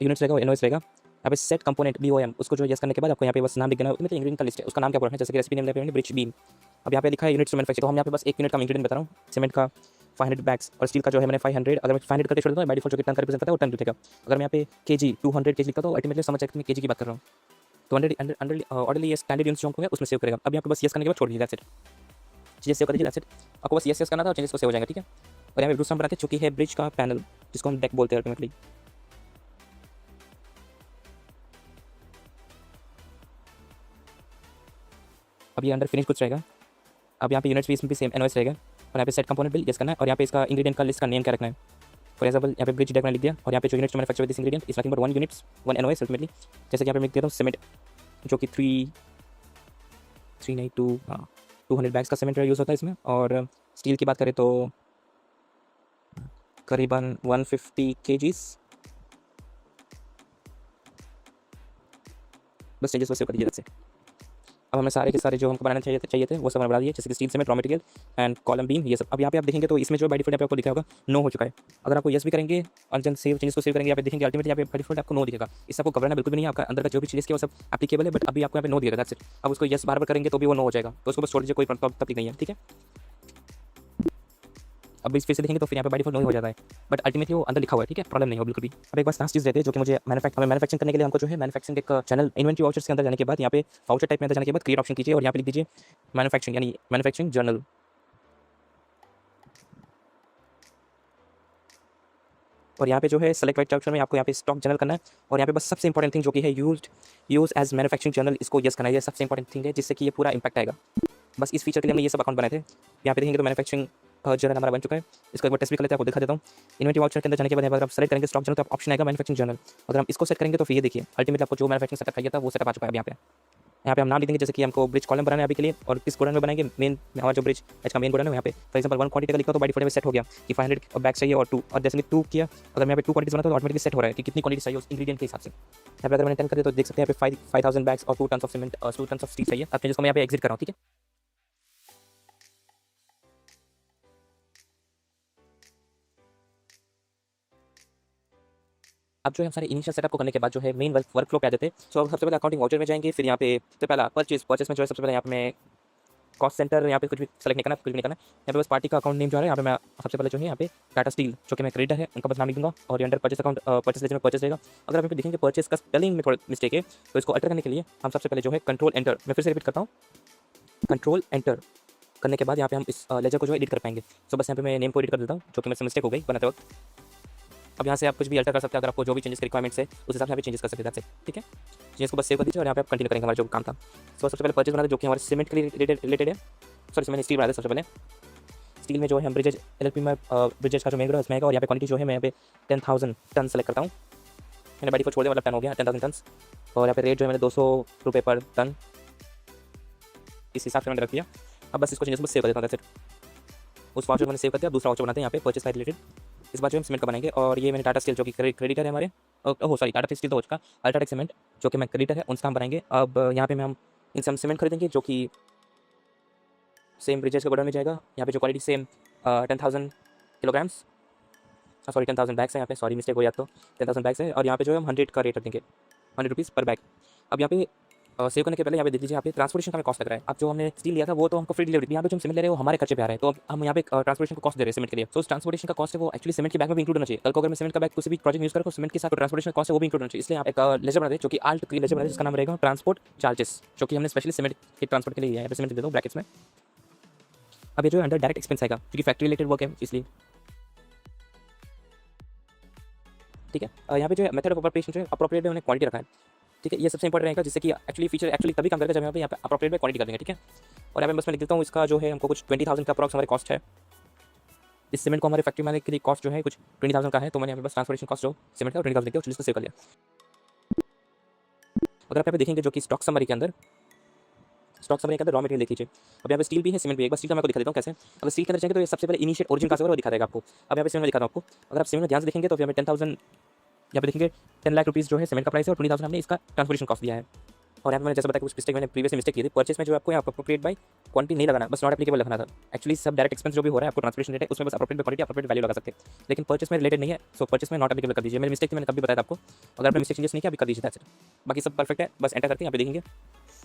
यूनिट्स रहेगा वो एनओएस रहेगा। यहाँ पे सेट कंपोनेंट बीओएम, उसको जो यस करने के बाद आपको यहाँ पे बस नाम लिख देना है, मतलब इंग्रेडिएंट का लिस्ट है, उसका नाम क्या बोलना है, जैसे कि रेसिपी नेम लिखेंगे ब्रिज बीम। अब यहाँ पे लिखा है यूनिट्स टू मैन्युफैक्चर, तो हम यहाँ पे बस एक यूनिट का इंग्रेडिएंट बता रहा हूँ, सीमेंट का 500 बैग्स, और स्टील का जो है मैंने 500, अगर मैं 500 करके छोड़ देता हूँ बाय डिफॉल्ट जो कि टन का रिप्रेजेंट करता है वो टन लिखेगा। अगर मैं यहाँ पे केजी 200 केजी लिखता तो अल्टीमेटली समझ जाएगा कि मैं केजी की बात कर रहा हूँ। तो ऑर्डरली ये स्टैंडर्ड यूनिट्स जो होंगे उसमें सेव करेगा। अब यहाँ पे बस यस करने के बाद छोड़ दीजिए, दैट्स इट। चीज़ें सेव कर दीजिए, दैट्स इट। आपको बस यस करना था और चीज़ें को सेव हो जाएगा, ठीक है। और यहाँ पे दूसरा बनाते हैं चूँकि है ब्रिज का पैनल, जिसको हम डेक बोलते हैं अल्टीमेटली। अब ये अंडर फिनिश कुछ रहेगा। अब यहाँ पे यूनिट्स भी इसमें भी सेम एनओएस रहेगा, और यहाँ पे सेट कंपोनेंट बिल यस करना है, और यहाँ पे इसका इंग्रेडिएंट का लिस्ट का नेम क्या रखना है। फॉर एग्जाम्पल यहाँ पे ब्रिज डेक मैंने लिख दिया, और यहाँ पे जो units manufacture with this ingredient is nothing but 1 units 1 NOS ultimately. जैसे कि यहाँ पे मैं लिख देता हूँ सीमेंट, जो कि 200 बैग्स का सीमेंट यूज़ होता है इसमें। और स्टील की बात करें तो करीबन 150 केजीज। बस चेंजेस वैसे कर दीजिए, से अब हमें सारे के सारे जो हमको बनाना चाहिए थे वो सब बना दिए, जैसे कि steel cement raw material and column beam ये सब। अब यहाँ पे आप देखेंगे तो इसमें जो बाय डिफॉल्ट यहाँ पे आपको लिखा होगा नो हो चुका है। अगर आपको यस भी करेंगे और जन सेव चेंजेस को सेव करेंगे, यहाँ पे देखेंगे अल्टीमेटली यहाँ पे बाय डिफॉल्ट आपको नो दिखेगा। इससे आपको घबराना बिल्कुल भी नहीं है, आपका अंदर का जो भी चीज़ है वो सब एप्लीकेबल है, बट अभी आपको यहाँ पे नो दिखेगा, दैट्स इट। अब उसको यस बार बार करेंगे तो भी वो नो हो जाएगा, तो उसको बस छोड़ दीजिए, कोई तकलीफ नहीं है, ठीक है। अब इस फिर से लिखेंगे तो फिर यहाँ पे बाय डिफॉल्ट नो हो जाता है, बट अल्टीमेटली वो अंदर लिखा हुआ है, ठीक है, प्रॉब्लम नहीं हो बिल्कुल भी। अब एक बार लास्ट चीज़ रहती है जो कि मुझे मैन्युफैक्चरिंग करने के लिए हमको जो है मैन्युफैक्चरिंग एक चैनल इन्वेंटरी वाउचर्स के अंदर जाने के बाद यहाँ पे वाउचर टाइप में अंदर जाने के बाद क्रिएट ऑप्शन कीजिए, और यहाँ पे लिख दीजिए मैन्युफैक्चरिंग यानी मैन्युफैक्चरिंग जर्नल। और यहाँ पे जो है सेलेक्ट वाइट ऑप्शन में आपको यहाँ पे स्टॉक जर्नल करना है, और यहाँ पे बस सबसे इंपॉर्टेंट थिंग जो कि है यूज एज मैन्युफैक्चरिंग जर्नल, इसको यस करना है, ये सबसे इंपॉर्टेंट थिंग है जिससे कि ये पूरा इंपैक्ट आएगा। बस इस फीचर के लिए हमने ये सब अकाउंट बनाए थे। यहाँ पे देखेंगे तो मैन्युफैक्चरिंग जर्नल हमारा बन चुका है। इसको एक बार टेस्ट भी कर लेते हैं, आपको दिखा देता हूँ। इन्वेंटरी वाउचर के अंदर जाने के बाद अगर आप सेलेक्ट करेंगे स्टॉक जर्नल तो आप ऑप्शन आएगा मैन्युफैक्चरिंग जर्नल। अगर हम इसको सेट करेंगे तो फिर ये देखिए अल्टीमेटली आपको जो मैन्युफैक्चरिंग सेटअप चाहिए था वो सेटअप आ चुका है। यहाँ पे हम नाम लिख देंगे, जैसे कि हमको ब्रिज कॉलम बनाना है अभी के लिए, और किस गोडाउन में बनाएंगे, मेन हमारा जो ब्रिज का मेन गोडाउन है यहाँ पे फॉर एग्जाम्पल 1 क्वांटिटी का लिखा तो बाय डिफॉल्ट में सेट हो गया कि 500 बैग चाहिए और 2, और जैसे कि 2 किया, अगर मैं यहाँ पे 2 क्वांटिटीज बनाता तो ऑटोमेटिकली सेट हो रहा है कि कितनी क्वांटिटी चाहिए उस इंग्रेडिएंट के हिसाब से। यहाँ पे अगर मैंने 10 कर दिया तो देख सकते हैं यहाँ पे 5000 बैग्स और 2 टन्स ऑफ सीमेंट और 2 टन्स ऑफ स्टील चाहिए। अब जिसको मैं यहाँ पे एग्जिट कर रहा हूँ, ठीक है। अब जो है हम सारे इनिशियल सेटअप को करने के बाद जो है मेन वर्क फ्लो पे आ जाते हैं। सो अब सबसे पहले अकाउंटिंग वाउचर में जाएंगे, फिर यहाँ पे तो पहला परचेज में जो है सबसे पहले यहाँ पे मैं कॉस्ट सेंटर यहाँ पे कुछ भी सेलेक्ट नहीं करना, कुछ भी नहीं करना। यहाँ पे बस पार्टी का अकाउंट नेम जो है यहाँ पे मैं सबसे पहले जो है यहाँ पे टाटा स्टील जो कि मैं क्रेडिटर है उनका बस नाम लिख दूंगा, और under purchase account purchase laser में परचेज रहेगा। अगर आप यहाँ पे देखेंगे परचेज का स्पेलिंग में थोड़ा मिस्टेक है, तो इसको अल्टर करने के लिए हम सबसे पहले जो है कंट्रोल एंटर, मैं फिर से रिपीट करता हूँ, कंट्रोल एंटर करने के बाद यहाँ पे हम इस लेजर को जो है एडिट कर पाएंगे। सो बस यहाँ पे मैं नेम को एडिट कर देता हूँ, जो कि मेरे से मिस्टेक हो गई बनाते वक्त। अब यहाँ से आप कुछ भी अल्टर कर सकते हैं, अगर आपको जो भी चेंजेस की रिक्वायरमेंट्स है उस हिसाब से आप चेंजेस कर सकते हैं, ठीक है। चेंजेस को बस सेव कर दीजिए और यहाँ पे आप कंटिन्यू करेंगे हमारा जो काम था। सो सबसे पहले परचेज बनाते जो कि हमारे सीमेंट के लिए रिलेटेड है, सॉरी मैंने स्टील बनाया था सबसे पहले। स्टील में जो है हम ब्रिजेज एलएलपी में ब्रिजेज का जो मेगा उसमें आएगा, और यहाँ पे क्वांटिटी जो है मैं यहाँ पे 10,000 टन सेलेक्ट करता हूँ। मैंने बाई डिफॉल्ट छोड़ दिया, मतलब टन हो गया 10,000 टन, और यहाँ पे रेट जो है मैंने 200 रुपये पर टन इस हिसाब से मैंने रख दिया। अब बस इसको चेंजेस बस सेव कर देता हूँ, दैट्स इट। उस वाउचर मैंने सेव कर दिया, दूसरा वाउचर बनाते हैं यहाँ पे परचेज का रिलेटेड। इस बार जो हम सीमेंट का बनाएंगे, और ये मैंने टाटा स्टील जो कि क्रेडिटर है हमारे, ओह सॉरी टाटा स्टील तो हो चुका, अल्ट्राटेक सीमेंट जो कि मैं क्रेडिटर है उनसे हम बनाएंगे। अब यहाँ पे हम इनसे हम सीमेंट खरीदेंगे जो कि सेम ब्रिजेज के गोडाउन में जाएगा। यहाँ पे जो quality same 10,000 kilograms, sorry 10,000 bags है यहाँ पे, सॉरी मिस्टेक हो गया, तो 10,000 बैग्स है, और यहाँ पे जो है हम 100 का रेट रख देंगे, 100 रुपीज़ पर बैग। अब यहाँ पे सेव करने के पहले यहाँ पे देख लीजिए, यहाँ पे ट्रांसपोर्टेशन का हमें कॉस्ट लग रहा है। अब जो हमने स्टील लिया था वो तो हमको फ्री डिलीवरी थी, यहाँ पे जो हम सीमेंट ले रहे हैं वो हमारे खर्चे पे आ रहा है, तो अब हम यहाँ पे ट्रांसपोर्टेशन का कॉस्ट दे रहे हैं सीमेंट के लिए। तो उस ट्रांसपोर्टेशन का कॉस्ट है वो एक्चुअली सीमेंट के बैग में भी इंक्लूड होना चाहिए। कल को अगर मैं सीमेंट का बैग किसी भी प्रोजेक्ट यूज करूँ तो सीमेंट के साथ ट्रांसपोर्टेशन कॉस्ट है वो भी इंक्लूड होना चाहिए। इसलिए आप एक लेजर बना दे जो कि आल्ट क्री लेजर बना दे, जिसका नाम रहेगा ट्रांसपोर्ट चार्जेस, जो कि हमने स्पेशली सीमेंट के ट्रांसपोर्ट के लिए लिया है। सीमेंट दे दो ब्रैकेट्स में। अब ये जो है अंडर डायरेक्ट एक्सपेंस आएगा क्योंकि फैक्ट्री रिलेटेड वर्क है इसलिए, ठीक है। यहाँ पे जो है मेथड ऑफ अप्रोप्रिएशन जो है अप्रोप्रिएट में उन्हें क्वांटिटी रखा है। ठीक है, ये सबसे इंपॉर्टेंट रहेगा, जिससे कि एक्चुअली तभी काम करेगा जब यहाँ पे अप्रोप्रिएट में क्वांटिटी कर देंगे। ठीक है, और यहाँ पे बस मैं लिख देता हूँ, इसका जो है हमको कुछ 20,000 का अप्रॉक्स हमारे कॉस्ट है। इस सीमेंट को हमारे फैक्ट्री में के लिए कॉस्ट जो है कुछ 20,000 का है, तो मैंने यहाँ पे बस ट्रांसपोर्टेशन कॉस्ट जो सीमेंट का 20,000 लिख दिया, उसको सेव कर लिया। अगर आप यहाँ पे देखेंगे जो कि स्टॉक समरी के अंदर रॉ मटेरियल देख लीजिए। अब यहाँ पे स्टील भी है, सीमेंट भी है। एक बार स्टील का मैं आपको दिखा देता हूँ कैसे। अगर स्टील के अंदर जाएंगे तो ये सबसे पहले इनिशियल ओरिजिन का वो दिखा देगा आपको। अब यहाँ पे सीमेंट में दिखा रहा हूँ आपको। अगर आप सीमेंट में ध्यान से देखेंगे तो यहाँ पे 10,000, यहाँ पे देखेंगे 10 लाख रुपीज़ जो है सीमेंट का प्राइस है, और 20,000 हमने इसका ट्रांसपोर्टेशन कॉस्ट दिया है। और यहाँ पे मैंने जैसे बताया कुछ मिस्टेक मैंने प्रीवियस मिस्टेक की थी। परचेस में जो आपको यहाँ अप्रोप्रिएट बाय क्वांटिटी नहीं लगाना, बस नॉट एप्लीकेबल रखना था। एक्चुअली सब डायरेक्ट एक्सपेंस जो भी हो रहा है आपको ट्रांसपोर्टेशन रेट है, उसमें बस अप्रोप्रिएट क्वांटिटी अप्रोप्रिएट वैल्यू लगा सकते हैं, लेकिन परचेस में रिलेटेड नहीं है, सो परचेस में नॉट एप्लीकेबल कर दीजिए। मेरी मिस्टेक थी, मैंने तब भी बताया था आपको। अगर आपने मिस्टेक चेंजेस नहीं किया अभी कर दीजिए, दैट्स इट। बाकी सब परफेक्ट है, बस एंटर करके यहाँ पे देखेंगे।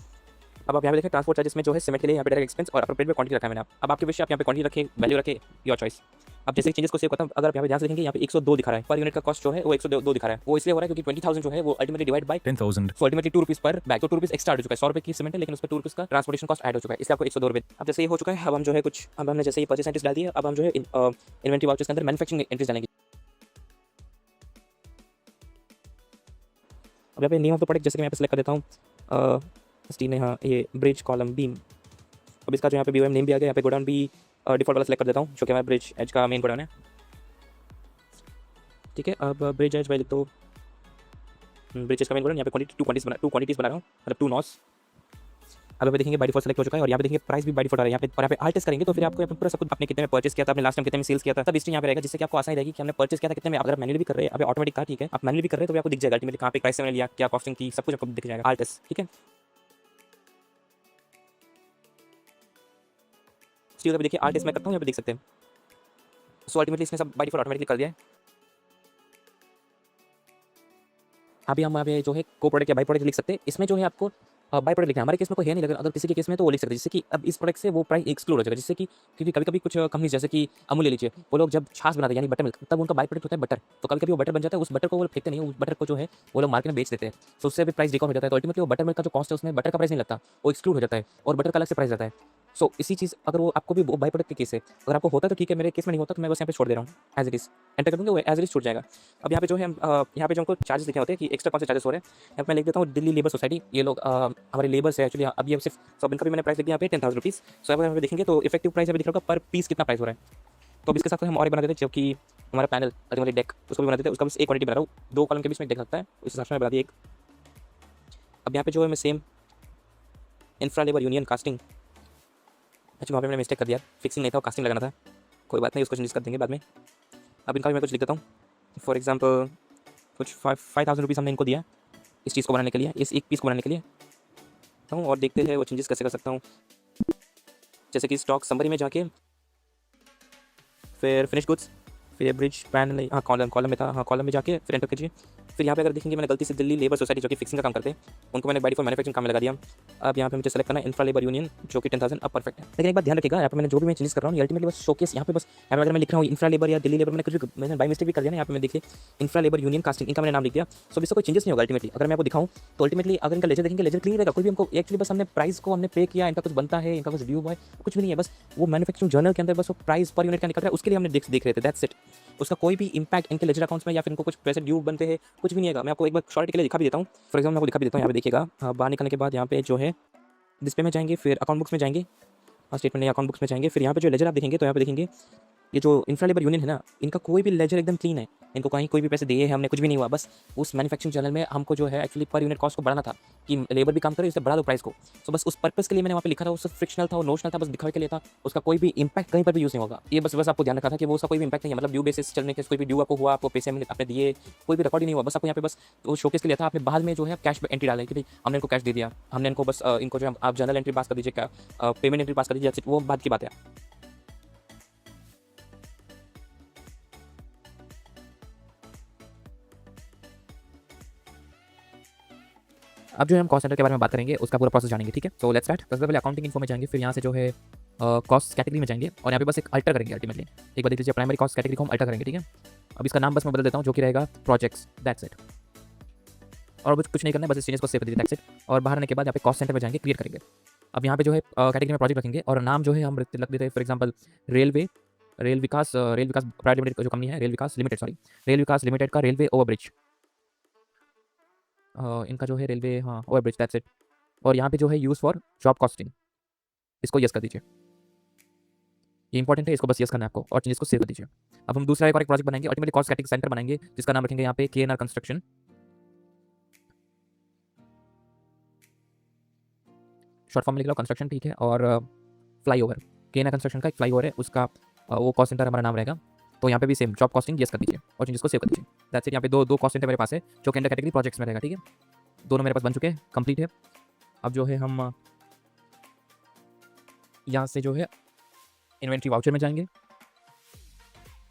अब आप यहाँ पे देखें ट्रांसपोर्ट चार्जेस में जो है सीमेंट के लिए यहाँ पे डायरेक्ट एक्सपेंस और अप्रोप्रिएट में क्वांटिटी रखा है मैंने। अब आपके विषय आप यहाँ पे क्वांटिटी रखें, वैल्यू रखें, योर चॉइस। अब जैसे चेंजेस को सेव करता हूँ, अगर आप यहाँ पे ध्यान से देखेंगे यहाँ पे 102 दिखा रहा है, पर यूनिट का कॉस्ट जो है वो 102 दिखा रहा है। वो इसलिए हो रहा है क्योंकि 20,000 जो है वो ultimately divide by 10,000. So ultimately 2 rupees पर बैग, तो 2 रुपीज़ एक्स्ट्रा ऐड हो चुका है। 100 रुपये की सीमेंट है, लेकिन उस पर 2 रुपीज़ का ट्रांसपोर्टेशन कॉस्ट ऐड हो चुका है, इसलिए आपको 102 रुपये। अब जैसे ये हो चुका है, अब हम जो है कुछ, अब हमने जैसे ये परचेस एंट्रीज डाल दी है, अब हम जो है इन्वेंटरी वाउचर्स के अंदर मैन्युफैक्चरिंग एंट्रीज डालेंगे। अब यहाँ पे नेम ऑफ द प्रोडक्ट जैसे कि मैं यहाँ पे सेलेक्ट कर देता हूँ, स्टील ने, हाँ ये ब्रिज कॉलम बीम। अब इसका जो यहाँ पे BOM नेम भी आ गया, यहाँ पे गोडाउन भी डिफॉल्ट वाला सेलेक्ट कर देता हूँ, जो कि हमारा ब्रिज एज का मेन गोडाउन है। ठीक है, अब ब्रिज एज भाई लिख दो, ब्रिज एज का मेन गोडाउन। यहाँ पे टू क्वांटिटीज बना रहा हूँ, मतलब 2 नॉस। अब यहाँ पे देखेंगे बाय डिफॉल्ट सेलेक्ट हो चुका है, और यहाँ पे देखेंगे प्राइस भी बाय डिफॉल्ट आ रहा है यहाँ पे। और यहाँ पे आर्टिस्ट करेंगे तो फिर आपको यहाँ पे पूरा सब कुछ आपने कितने में परचेस किया था, आपने लास्ट टाइम कितने में सेल्स किया था, सब हिस्ट्री यहाँ पे रहेगा, जिससे कि आपको आसानी रहेगी कि हमने परचेस किया था कितने में। अगर आप मैनुअली भी कर रहे हैं, अभी ऑटोमेटिक था, ठीक है, आप मैनुअली भी कर रहे हैं तो आपको दिख जाएगा अल्टीमेटली कहाँ पे प्राइस से मैंने लिया, क्या कॉस्टिंग थी, सब कुछ आपको दिख जाएगा आर्टिस्ट। ठीक है, स्टील का भी देखिए आर्टिस्ट मैं करता हूँ, यहाँ पे देख सकते हैं। सो अल्टीमेटली इसने सब बाय डिफॉल्ट ऑटोमेटिकली कर दिया है। अभी हम यहाँ पे जो है को प्रोडक्ट या बाई प्रोडक्ट लिख सकते हैं। इसमें जो है आपको बाई प्रोडक्ट लिखना है, हमारे केस में कोई है नहीं, लेकिन अगर किसी के केस में तो वो लिख सकते हैं, जिससे कि अब इस प्रोडक्ट से वो प्राइस एक्सक्लूड हो जाएगा, जिससे कि क्योंकि कभी कभी कुछ कंपनी जैसे कि अमूल ले लीजिए, वो लोग जब छाछ बनाते हैं यानी बटर मिल्क, तब उनका बाई प्रोडक्ट होता है बटर, तो कभी कभी वो बटर बन जाता है, उस बटर को वो फेंकते नहीं, उस बटर को जो है वो लोग मार्केट में बेच देते हैं, तो उससे भी प्राइस डिस्काउंट हो जाता है। तो अल्टीमेटली वो बटर मिल्क का जो कॉस्ट है उसमें बटर का प्राइस नहीं लगता, वो एक्सक्लूड हो जाता है, और बटर का अलग से प्राइस रहता है। सो इसी चीज़ अगर वो आपको भी बाई प्रोडक्ट के केस है, अगर आपको होता है तो ठीक है, मेरे केस में नहीं होता तो मैं बस यहाँ पे छोड़ दे रहा हूँ, एज इट इज एंटर कर दूँगा, वो एज इट इज छूट जाएगा। अब यहाँ पे जो है यहाँ पे जो हमको चार्जेस लिखे होते हैं कि एक्स्ट्रा कौन से चार्जेस हो रहे हैं, यहाँ पे मैं लिख देता हूँ दिल्ली लेबर सोसाइटी, ये लोग हमारे लेबर्स है एक्चुअली। अब ये सिर्फ सब इनका भी मैंने प्राइस लिख दिया यहाँ पे 10,000 रुपीज़। सो अगर यहाँ पे देखेंगे तो इफेक्टिव प्राइस अभी दिख रहा होगा पर पीस कितना प्राइस हो रहा है। तो अब इसके साथ हम और एक बना देते हैं, जो कि हमारा पैनल अल्टीमेटली डेक, उसको भी बना देते हैं, उसका बस एक क्वांटिटी बना रहा हूँ, 2 कॉलम के बीच में डेक लगता है, उस हिसाब से मैं बना दिया एक। अब यहाँ पे जो है मैं same infra labour union casting, अच्छा वहाँ पे मैंने मिस्टेक कर दिया, फिक्सिंग नहीं था, कास्टिंग लगाना था, कोई बात नहीं, उसको चेंज कर देंगे बाद में। अब इनका भी मैं कुछ लिख देता हूँ, फॉर एग्जाम्पल कुछ 5,000 रुपीज़ हमने इनको दिया इस चीज़ को बनाने के लिए, इस एक पीस को बनाने के लिए। तो और देखते हैं वो चेंजेस कैसे कर सकता हूँ, जैसे कि स्टॉक समरी में जाके फिर फिनिश गुड्स, फिर ब्रिज पैनल, हाँ कॉलम में था, हाँ कॉलम में जाके फिर एंटर कीजिए। फिर यहाँ पे अगर देखेंगे मैंने गलती से दिल्ली लेबर सोसाइटी जो कि फिक्सिंग का काम करते हैं, उनको मैंने बाय डिफॉल्ट मैन्युफैक्चरिंग काम में लगा दिया। अब यहाँ पे मुझे सेलेक्ट करना है इंफ्रा लेबर यूनियन, जो कि 10,000 अब परफेक्ट है। लेकिन एक बात ध्यान रखिएगा, यहाँ पे मैंने जो भी मैं चेंज कर रहा हूँ अल्टीमेटली बस शोकेस, यहाँ पे बस यहाँ पे अगर मैं लिख रहा हूँ इंफ्रा लेबर या दिल्ली लेबर, मैंने कुछ भी मैंने बाय मिस्टेक भी कर दिया ना, यहाँ पे मैं देखिए इंफ्रा लेबर यूनियन कास्टिंग इनका मैंने नाम लिख दिया। सो इससे कोई चेंजेस नहीं होगा अल्टीमेटली। अगर मैं आपको दिखाऊँ तो अल्टीमेटली अगर इनका लेजर देखेंगे, लेजर क्लियर रहेगा, कोई भी हमको एक्चुअली बस हमने प्राइस को हमने पे किया, इनका कुछ बनता है, इनका कुछ ड्यू हुआ है, कुछ भी नहीं है, बस वो मैन्युफैक्चरिंग जर्नल के अंदर बस वो प्राइस पर यूनिट का निकल रहा है, उसके लिए हमने देख रहे थे, दैट्स इट। उसका कोई भी इंपैक्ट इनके लेजर अकाउंट्स में या फिर इनको कुछ पैसे ड्यू बनते हैं कुछ भी नहीं है। मैं आपको एक बार शॉर्ट के लिए दिखा भी देता हूँ, फॉर एग्जाम्पल मैं आपको दिखा भी देता हूँ, यहाँ पे देखिएगा, बाहर निकलने के बाद यहाँ पे जो है डिस्प्ले में जाएंगे, फिर अकाउंट बुक्स में जाएंगे, स्टेटमेंट या अकाउंट बुक्स में जाएंगे, फिर यहाँ पे जो लेजर आप देखेंगे तो यहाँ पे देखेंगे ये जो इंफ्रा लेबर यूनियन है ना, इनका कोई भी लेजर एकदम क्लीन है, इनको कहीं कोई भी पैसे दिए हैं हमने, कुछ भी नहीं हुआ, बस उस मैन्युफैक्चरिंग चैनल में हमको जो है एक्चुअली पर यूनिट कॉस्ट को बढ़ाना था कि लेबर भी काम करे, इससे बढ़ा दो प्राइस को। तो बस उस पर्पस के लिए मैंने वहाँ पे लिखा था, वो सब फ्रिक्शनल था, वो नोशनल था, बस दिखावे के लिए था, उसका कोई भी इंपैक्ट कहीं पर भी यूज़ नहीं होगा। ये बस आपको ध्यान रखा था कि वो उसका कोई भी इंपैक्ट नहीं है, मतलब ड्यू बेसिस चलने के कोई भी ड्यू आपको हुआ, आपको पैसे आपने दिए, कोई भी रिकॉर्ड नहीं हुआ, बस आपको यहाँ पे बस वो शोकेस के लिए था। आपने बाद में जो है कैश एंट्री डाला कि भाई हमने इनको कैश दे दिया, हमने इनको बस इनको जो आप जर्नल एंट्री पास कर दीजिए, क्या पेमेंट एंट्री पास कर दीजिए, वो बात की बात है। अब जो है हम कॉस्ट सेंटर के बारे में बात करेंगे, उसका पूरा प्रोसेस जानेंगे, ठीक है। तो लेट्स स्टार्ट। सबसे पहले अकाउंटिंग इन्फो में जाएंगे, फिर यहाँ से जो है कॉस्ट कैटेगरी में जाएंगे, और यहाँ पे बस एक अल्टर करेंगे अल्टीमेटली। एक बार देख लीजिए, प्राइमरी कॉस्ट कैटेगरी को हम अल्टर करेंगे, ठीक है। अब इसका नाम बस मैं बदल देता हूँ, जो कि रहेगा प्रोजेक्ट्स, दैट्स इट। और बस कुछ नहीं करना है, बस इस चीज़ को सेव कर दीजिए, दैट्स इट। और बाहर आने के बाद यहाँ पे कॉस्ट सेंटर में जाएंगे, क्रिएट करेंगे। अब यहाँ पे जो है कैटेगरी में प्रोजेक्ट रखेंगे, और नाम जो है हम रख देते हैं for example rail Vikas private limited जो कंपनी है, रेल विकास लिमिटेड का रेलवे ओवर ब्रिज, इनका जो है रेलवे, हाँ, ओवर ब्रिज, दैट्स इट। और यहाँ पे जो है यूज़ फॉर जॉब कॉस्टिंग, इसको यस कर दीजिए। ये इंपॉर्टेंट है, इसको बस यस करना है आपको और इसको सेव कर दीजिए। अब हम दूसरा एक और एक प्रोजेक्ट बनाएंगे, अल्टीमेटली कॉस्ट कैटेगरी सेंटर बनाएंगे, जिसका नाम रखेंगे यहाँ पे KNR कंस्ट्रक्शन। शॉर्ट फॉर्म में लिख लो कंस्ट्रक्शन, ठीक है। और फ्लाईओवर, KNR कंस्ट्रक्शन का एक फ्लाईओवर है, उसका वो कॉस्ट सेंटर हमारा नाम रहेगा। तो यहाँ पे भी सेम जॉब कॉस्टिंग यस कर दीजिए और जिसको सेव कर दीजिए। That's it. यहाँ पे दो कॉस्ट सेंटर मेरे पास है जो कि अंडर कैटेगरी प्रोजेक्ट्स में रहेगा, ठीक है। दोनों मेरे पास बन चुके हैं, कंप्लीट है। अब जो है हम यहाँ से जो है इन्वेंट्री वाउचर में जाएंगे,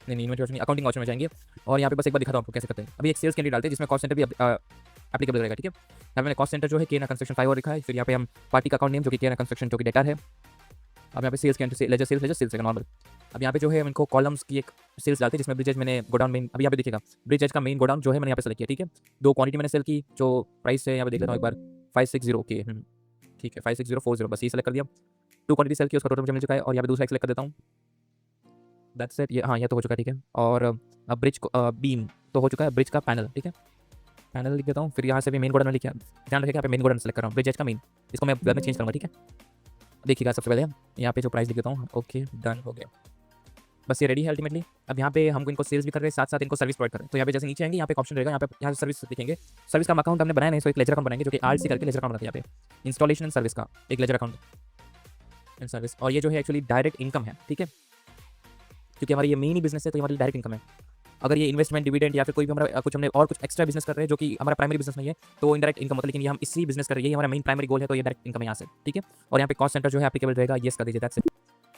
नहीं इन्वेंट्री वाउचर नहीं, अकाउंटिंग वाउचर में जाएंगे। और यहाँ पे बस एक बार दिखाता हूँ आपको कैसे करते हैं। अभी एक सेल्स कैंडिडेट डालते हैं जिसमें कॉस्ट सेंटर भी एप्लीकेबल रहेगा, ठीक है। यहाँ पे मैंने कॉस्ट सेंटर जो है KNR कंस्ट्रक्शन 5 और लिखा है। फिर यहाँ पे हम पार्टी का अकाउंट नेम जो कि KNR कंस्ट्रक्शन जो कि डेटा है। अब यहाँ पे सेल्स कैंटर से लेजर सेल्स है नॉर्मल। अब यहाँ पे जो है हम इनको कॉलम्स की एक सेल्स डालते हैं जिसमें ब्रिजेज मैंने गोडाउन मेन, अभी यहाँ पे देखिएगा ब्रिजेज का मेन गोडाउन जो है मैंने यहाँ पे सेलेक्ट किया, ठीक है। 2 क्वांटिटी मैंने सेल की, जो प्राइस है यहाँ पे देख लेता हूँ एक बार, 560 के, ठीक है, 56040, बस ये सेलेक्ट कर दिया। 2 क्वांटिटी सेल की, उसका टोटल मुझे मिल चुका है। और यहाँ पे दूसरा सेलेक्ट कर देता हूँ, दैट्स इट। ये हाँ, ये तो हो चुका है, ठीक है। और अब ब्रिज बीम तो हो चुका है, ब्रिज का पैनल, ठीक है, पैनल लिख देता हूँ। फिर यहाँ से भी मेन गोडाउन लिखा, ध्यान रखिएगा यहाँ पे मेन गोडाउन सेलेक्ट कर रहा हूँ, ब्रिजेज का मेन, इसको मैं बाद में चेंज करूँगा, ठीक है। देखिएगा सबसे पहले यहाँ पे जो प्राइस लिख देता हूँ, ओके डन हो गया, बस ये रेडी है अल्टीमेटली। अब यहाँ पे हमको इनको सेल्स भी कर रहे हैं, साथ साथ इनको सर्विस प्रोवाइड कर रहे हैं। तो यहाँ पे जैसे नीचे आएंगे, यहाँ पे ऑप्शन रहेगा, यहाँ से सर्विस दिखेंगे। सर्विस का अकाउंट हमने बनाया नहीं, सो एक लेजर अकाउंट बनाएंगे जो कि RC करके लेजर अकाउंट रखा है। यहाँ पे इंस्टॉलेशन एंड सर्विस का एक लेजर अकाउंट एंड सर्विस। और ये जो है एक्चुअली डायरेक्ट इनकम है, ठीक है, क्योंकि हमारी ये मेन ही बिजनेस है, तो हमारी डायरेक्ट इनकम है। अगर ये इन्वेस्टमेंट, डिविडेंड या फिर कोई भी हमारा कुछ हमने और कुछ एक्स्ट्रा बिजनेस कर रहे हैं जो कि हमारा प्राइमरी बिजनेस नहीं है, तो वो इंडायरेक्ट इनकम होता है। लेकिन ये हम इसी बिजनेस कर रहे हैं, ये हमारा मेन प्राइमरी गोल है, तो ये डायरेक्ट इनकम है यहाँ से, ठीक है। और यहाँ पे कॉस्ट सेंटर जो है एप्लीकेबल रहेगा, येस कर दीजिए, दैट्स इट।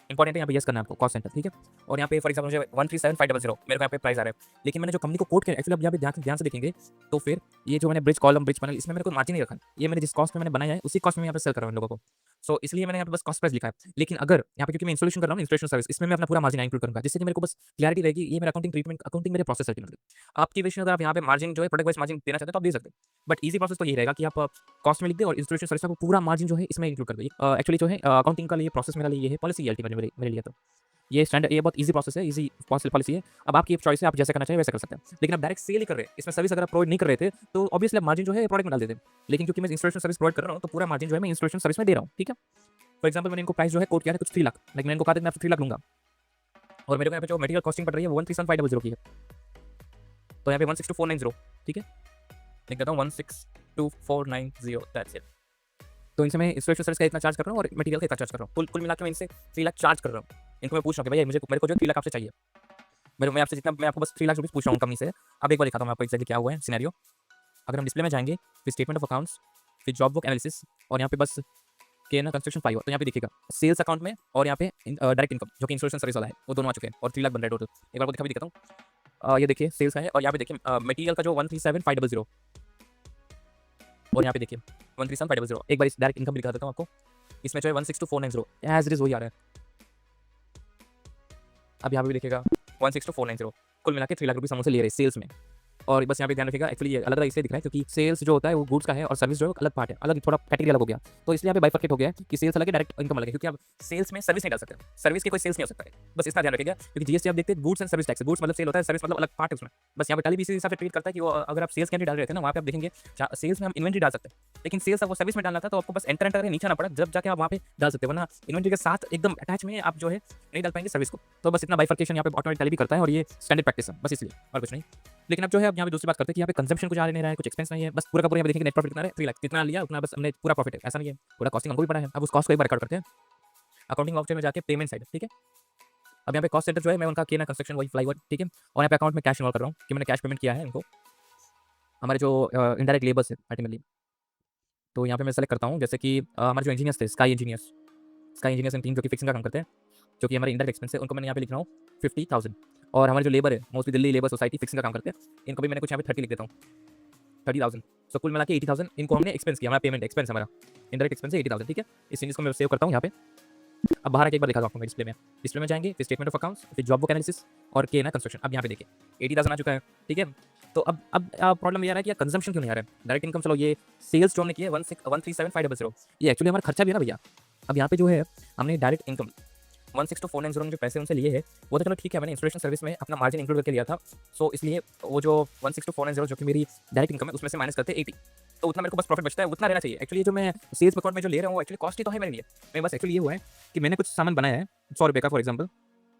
इंपॉर्टेंट है यहाँ पे येस करना है आपको, कॉस्ट सेंटर, ठीक है। और यहाँ पे फॉर एग्जाम्पल मुझे 137500 मेरे को यहाँ पे प्राइस आ रहा है, लेकिन मैंने जो कंपनी को कोट किया, एक्चुअली अब यहाँ पे ध्यान से देखेंगे तो फिर ये जो मैंने ब्रिज कॉलम, ब्रिज पैनल, इसमें मेरे को मार्जिन नहीं रखा, ये मैंने जिस कॉस्ट में मैंने बनाया है उसी कॉस्ट में यहाँ पे सेल कर रहा हूँ लोगों को। सो इसलिए मैंने यहाँ पे बस कॉस्ट प्राइस लिखा है। लेकिन अगर यहाँ पे क्योंकि मैं इंस्टॉलेशन कर रहा हूँ, इंस्टॉलेशन सर्विस, इसमें मैं अपना पूरा मार्जिन इंक्लूड करूँगा, जिससे कि मेरे को बस क्लैरिटी रहेगी, ये मेरा अकाउंटिंग ट्रीटमेंट, अकाउंटिंग मेरे प्रोसेस है। आपकी विश अगर आप यहाँ पे मार्जिन जो है प्रोडक्ट वाइज मार्जिन देना चाहते हैं तो आप दे सकते हैं, बट ईजी प्रोसेस तो ये रहेगा कि आप कॉस्ट में लिख दें और इंस्टॉलेशन सर्विस का पूरा मार्जिन जो है इसमें इंक्लूड कर दो। एक्चुअली जो है अकाउंटिंग का लिए प्रोसेस मेरे लिए ये है, पॉलिसी अल्टीमेटली मेरे लिए। तो ये स्टैंडर्ड, ये बहुत ईजी प्रोसेस है, ईजी पॉलिसी है। अब आपकी चॉइस है, आप जैसे करना चाहिए वैसे कर सकते हैं। लेकिन आप डायरेक्ट सेल ही कर रहे हैं, इसमें सर्विस अगर आप प्रोवाइड नहीं कर रहे थे तो ऑब्वियसली आप मार्जिन जो है प्रोडक्ट में डाल देते हैं। लेकिन क्योंकि मैं इंस्टॉलेशन सर्विस प्रोवाइड कर रहा हूँ, तो पूरा मार्जिन जो है मैं इंस्टॉलेशन सर्विस में दे रहा हूँ, ठीक है। फॉर एग्जाम्पल मैंने इनको प्राइस जो है कोट किया है कुछ 3 लाख, लेकिन मैंने इनको कहा था मैं आपसे 3 लाख लूंगा, और मेरे को यहाँ पे जो मटेरियल कॉस्टिंग पड़ रही है वो 137500 की है, तो यहाँ पे 162490, ठीक है, लिख देता हूँ 162490, दैट्स इट। तो इनसे मैं इंस्टॉलेशन सर्विस का इतना चार्ज कर रहा हूँ और मटेरियल का इतना चार्ज कर रहा हूँ, कुल मिलाकर मैं इनसे 3 लाख चार्ज कर रहा हूँ। इनको मैं पूछ रहा हूँ कि भैया मेरे को जो 3 लाख आपसे चाहिए, मैं आपसे जितना, मैं आपको बस 3 लाख रुपीज़ पूछ रहा हूँ कंपनी से। अब एक बार दिखाता हूँ मैं आपको एक्जैक्टली क्या हुआ है सिनेरियो। अगर हम डिस्प्ले में जाएंगे, फिर स्टेटमेंट ऑफ अकाउंट्स, फिर जॉब वर्क एनालिसिस, और यहाँ पे बस KNR कंस्ट्रक्शन 5, तो यहाँ पे देखिएगा सेल्स अकाउंट में और यहाँ पे डायरेक्ट इनकम जो कि इंस्टॉलेशन सर्विस वाला है, वो दोनों आ चुके हैं और 3 लाख बन रहा है टोटल। एक बार को दिखाता हूँ, ये देखिए सेल्स का है, और यहाँ पे देखिए मटेरियल का जो 137500, और यहाँ पे देखिए 137500। एक बार इस डायरेक्ट इनकम दिखा देता हूँ आपको, इसमें जो है 162490 एज इट इज वही आ रहा है। अब यहाँ पे भी देखिएगा 162490, कुल मिला के 3 लाख रुपये हम उनसे ले रहे हैं सेल्स में। और बस यहाँ पे ध्यान रखिएगा, एक्चुअली ये अलग अलग इसलिए दिख रहा है क्योंकि सेल्स जो होता है वो गुड्स का है और सर्विस जो है अलग पार्ट है, अलग थोड़ा कैटेगरी अलग हो गया, तो इसलिए यहाँ पे बाइफरकेट हो गया है कि सेल्स अलग है, डायरेक्ट इनकम अलग है, क्योंकि आप सेल्स में सर्विस नहीं डाल सकते, सर्विस के कोई सेल्स नहीं हो सकता है, बस इतना ध्यान रखिएगा। क्योंकि GST आप देखते हैं goods and service tax, goods मतलब सेल होता है, सर्विस मतलब अलग पार्ट है उसमें। बस यहाँ पे टैली भी इसी हिसाब से ट्रीट करता है कि वो अगर आप सेल्स कैंडिडेट डाल रहे थे ना, वहाँ पे आप देखेंगे सेल्स में हम इन्वेंट्री डाल सकते हैं, लेकिन सेल्स आपको सर्विस में डालना था तो आपको बस एंटर करके नीचे आना पड़ा, जब जाके आप वहाँ पे डाल सकते हैं, वरना इन्वेंट्री के साथ एकदम अटैच में आप जो है नहीं डाल पाएंगे सर्विस को। तो बस इतना बाइफरकेशन यहाँ पे ऑटोमेटिक टैली भी करता है और ये स्टैंडर्ड प्रैक्टिस है, बस इसलिए और कुछ नहीं। लेकिन अब जो है अब यहाँ पे दूसरी बात करते हैं कि यहाँ पे कंजम्पशन कुछ आ नहीं रहा है, कुछ एक्सपेंस नहीं है, बस पूरा का पूरा यहाँ पे देखेंगे नेट प्रॉफिट कितना है, 3 लाख कितना लिया उतना बस हमने पूरा प्रॉफिट है, ऐसा नहीं है, पूरा कॉस्टिंग हमको भी पड़ा है। अब उस कॉस्ट को एक बार रिकॉर्ड करते हैं अकाउंटिंग वाउचर में जाके पेमेंट साइड, ठीक है। अब यहाँ पे कॉस्ट सेंटर जो है मैं उनका KNR कंस्ट्रक्शन वही फ्लाईओवर, ठीक है, और यहाँ पे अकाउंट में कैश इन्वॉल्व कर रहा हूँ कि मैंने कैश पेमेंट किया है इनको, हमारे जो इनडायरेक्ट लेबर्स है अल्टीमेटली। तो यहाँ पे मैं सेलेक्ट करता हूँ जैसे कि हमारे जो इंजीनियर्स थे, स्काई इंजीनियर्स एंड टीम जो कि फिक्सिंग का काम करते हैं, जो कि हमारे इंडायरेक्ट एक्सपेंस है, उनको मैंने यहाँ पे लिख रहा हूँ 50,000। और हमारे जो लेबर है mostly Delhi labour society fixing का काम करते हैं, इनको भी मैंने कुछ यहाँ पे 30 लिख देता हूँ, 30,000। सो कुल मिला के 80,000 इनको हमने एक्सपेंस किया, हमारा पेमेंट एक्सपेंस हमारा इंडायरेक्ट एक्सपेंस है 80,000, ठीक है। इस चीज़ को मैं सेव करता हूँ यहाँ पे। अब बाहर आके एक बार दिखा दूँ आपको डिस्प्ले में जाएंगे, फिर स्टेटमेंट ऑफ अकाउंट्स, फिर जॉब बुक एनालिसिस और KNR कंस्ट्रक्शन। अब यहाँ पे देखिए 80,000 आ चुका है, ठीक है। तो अब प्रॉब्लम ये आ रहा है कि कंजम्पशन क्यों नहीं आ रहा है, डायरेक्ट इनकम चलो ये सेल्स जो हमने किया 137500, ये एक्चुअली हमारा खर्चा भी है ना भैया। अब यहाँ पे जो है हमने डायरेक्ट इनकम 162490 जो पैसे उनसे लिए हैं वो तो चलो ठीक है, मैंने इंस्टॉलेशन सर्विस में अपना मार्जिन इंक्लूड करके लिया था, सो इसलिए वो जो 162490 जो कि मेरी डायरेक्ट इनकम है उसमें से माइनस करते 80, तो उतना मेरे को बस प्रॉफिट बचता है, उतना रहना चाहिए। एक्चुअली जो मैं सेल्स अकाउंट में जो ले रहा हूँ एक्चुअली कॉस्टली तो है मेरे लिए। मैं बस एक्चुअली ये हुआ है कि मैंने कुछ सामान बनाया है ₹100 का फॉर एग्जाम्पल,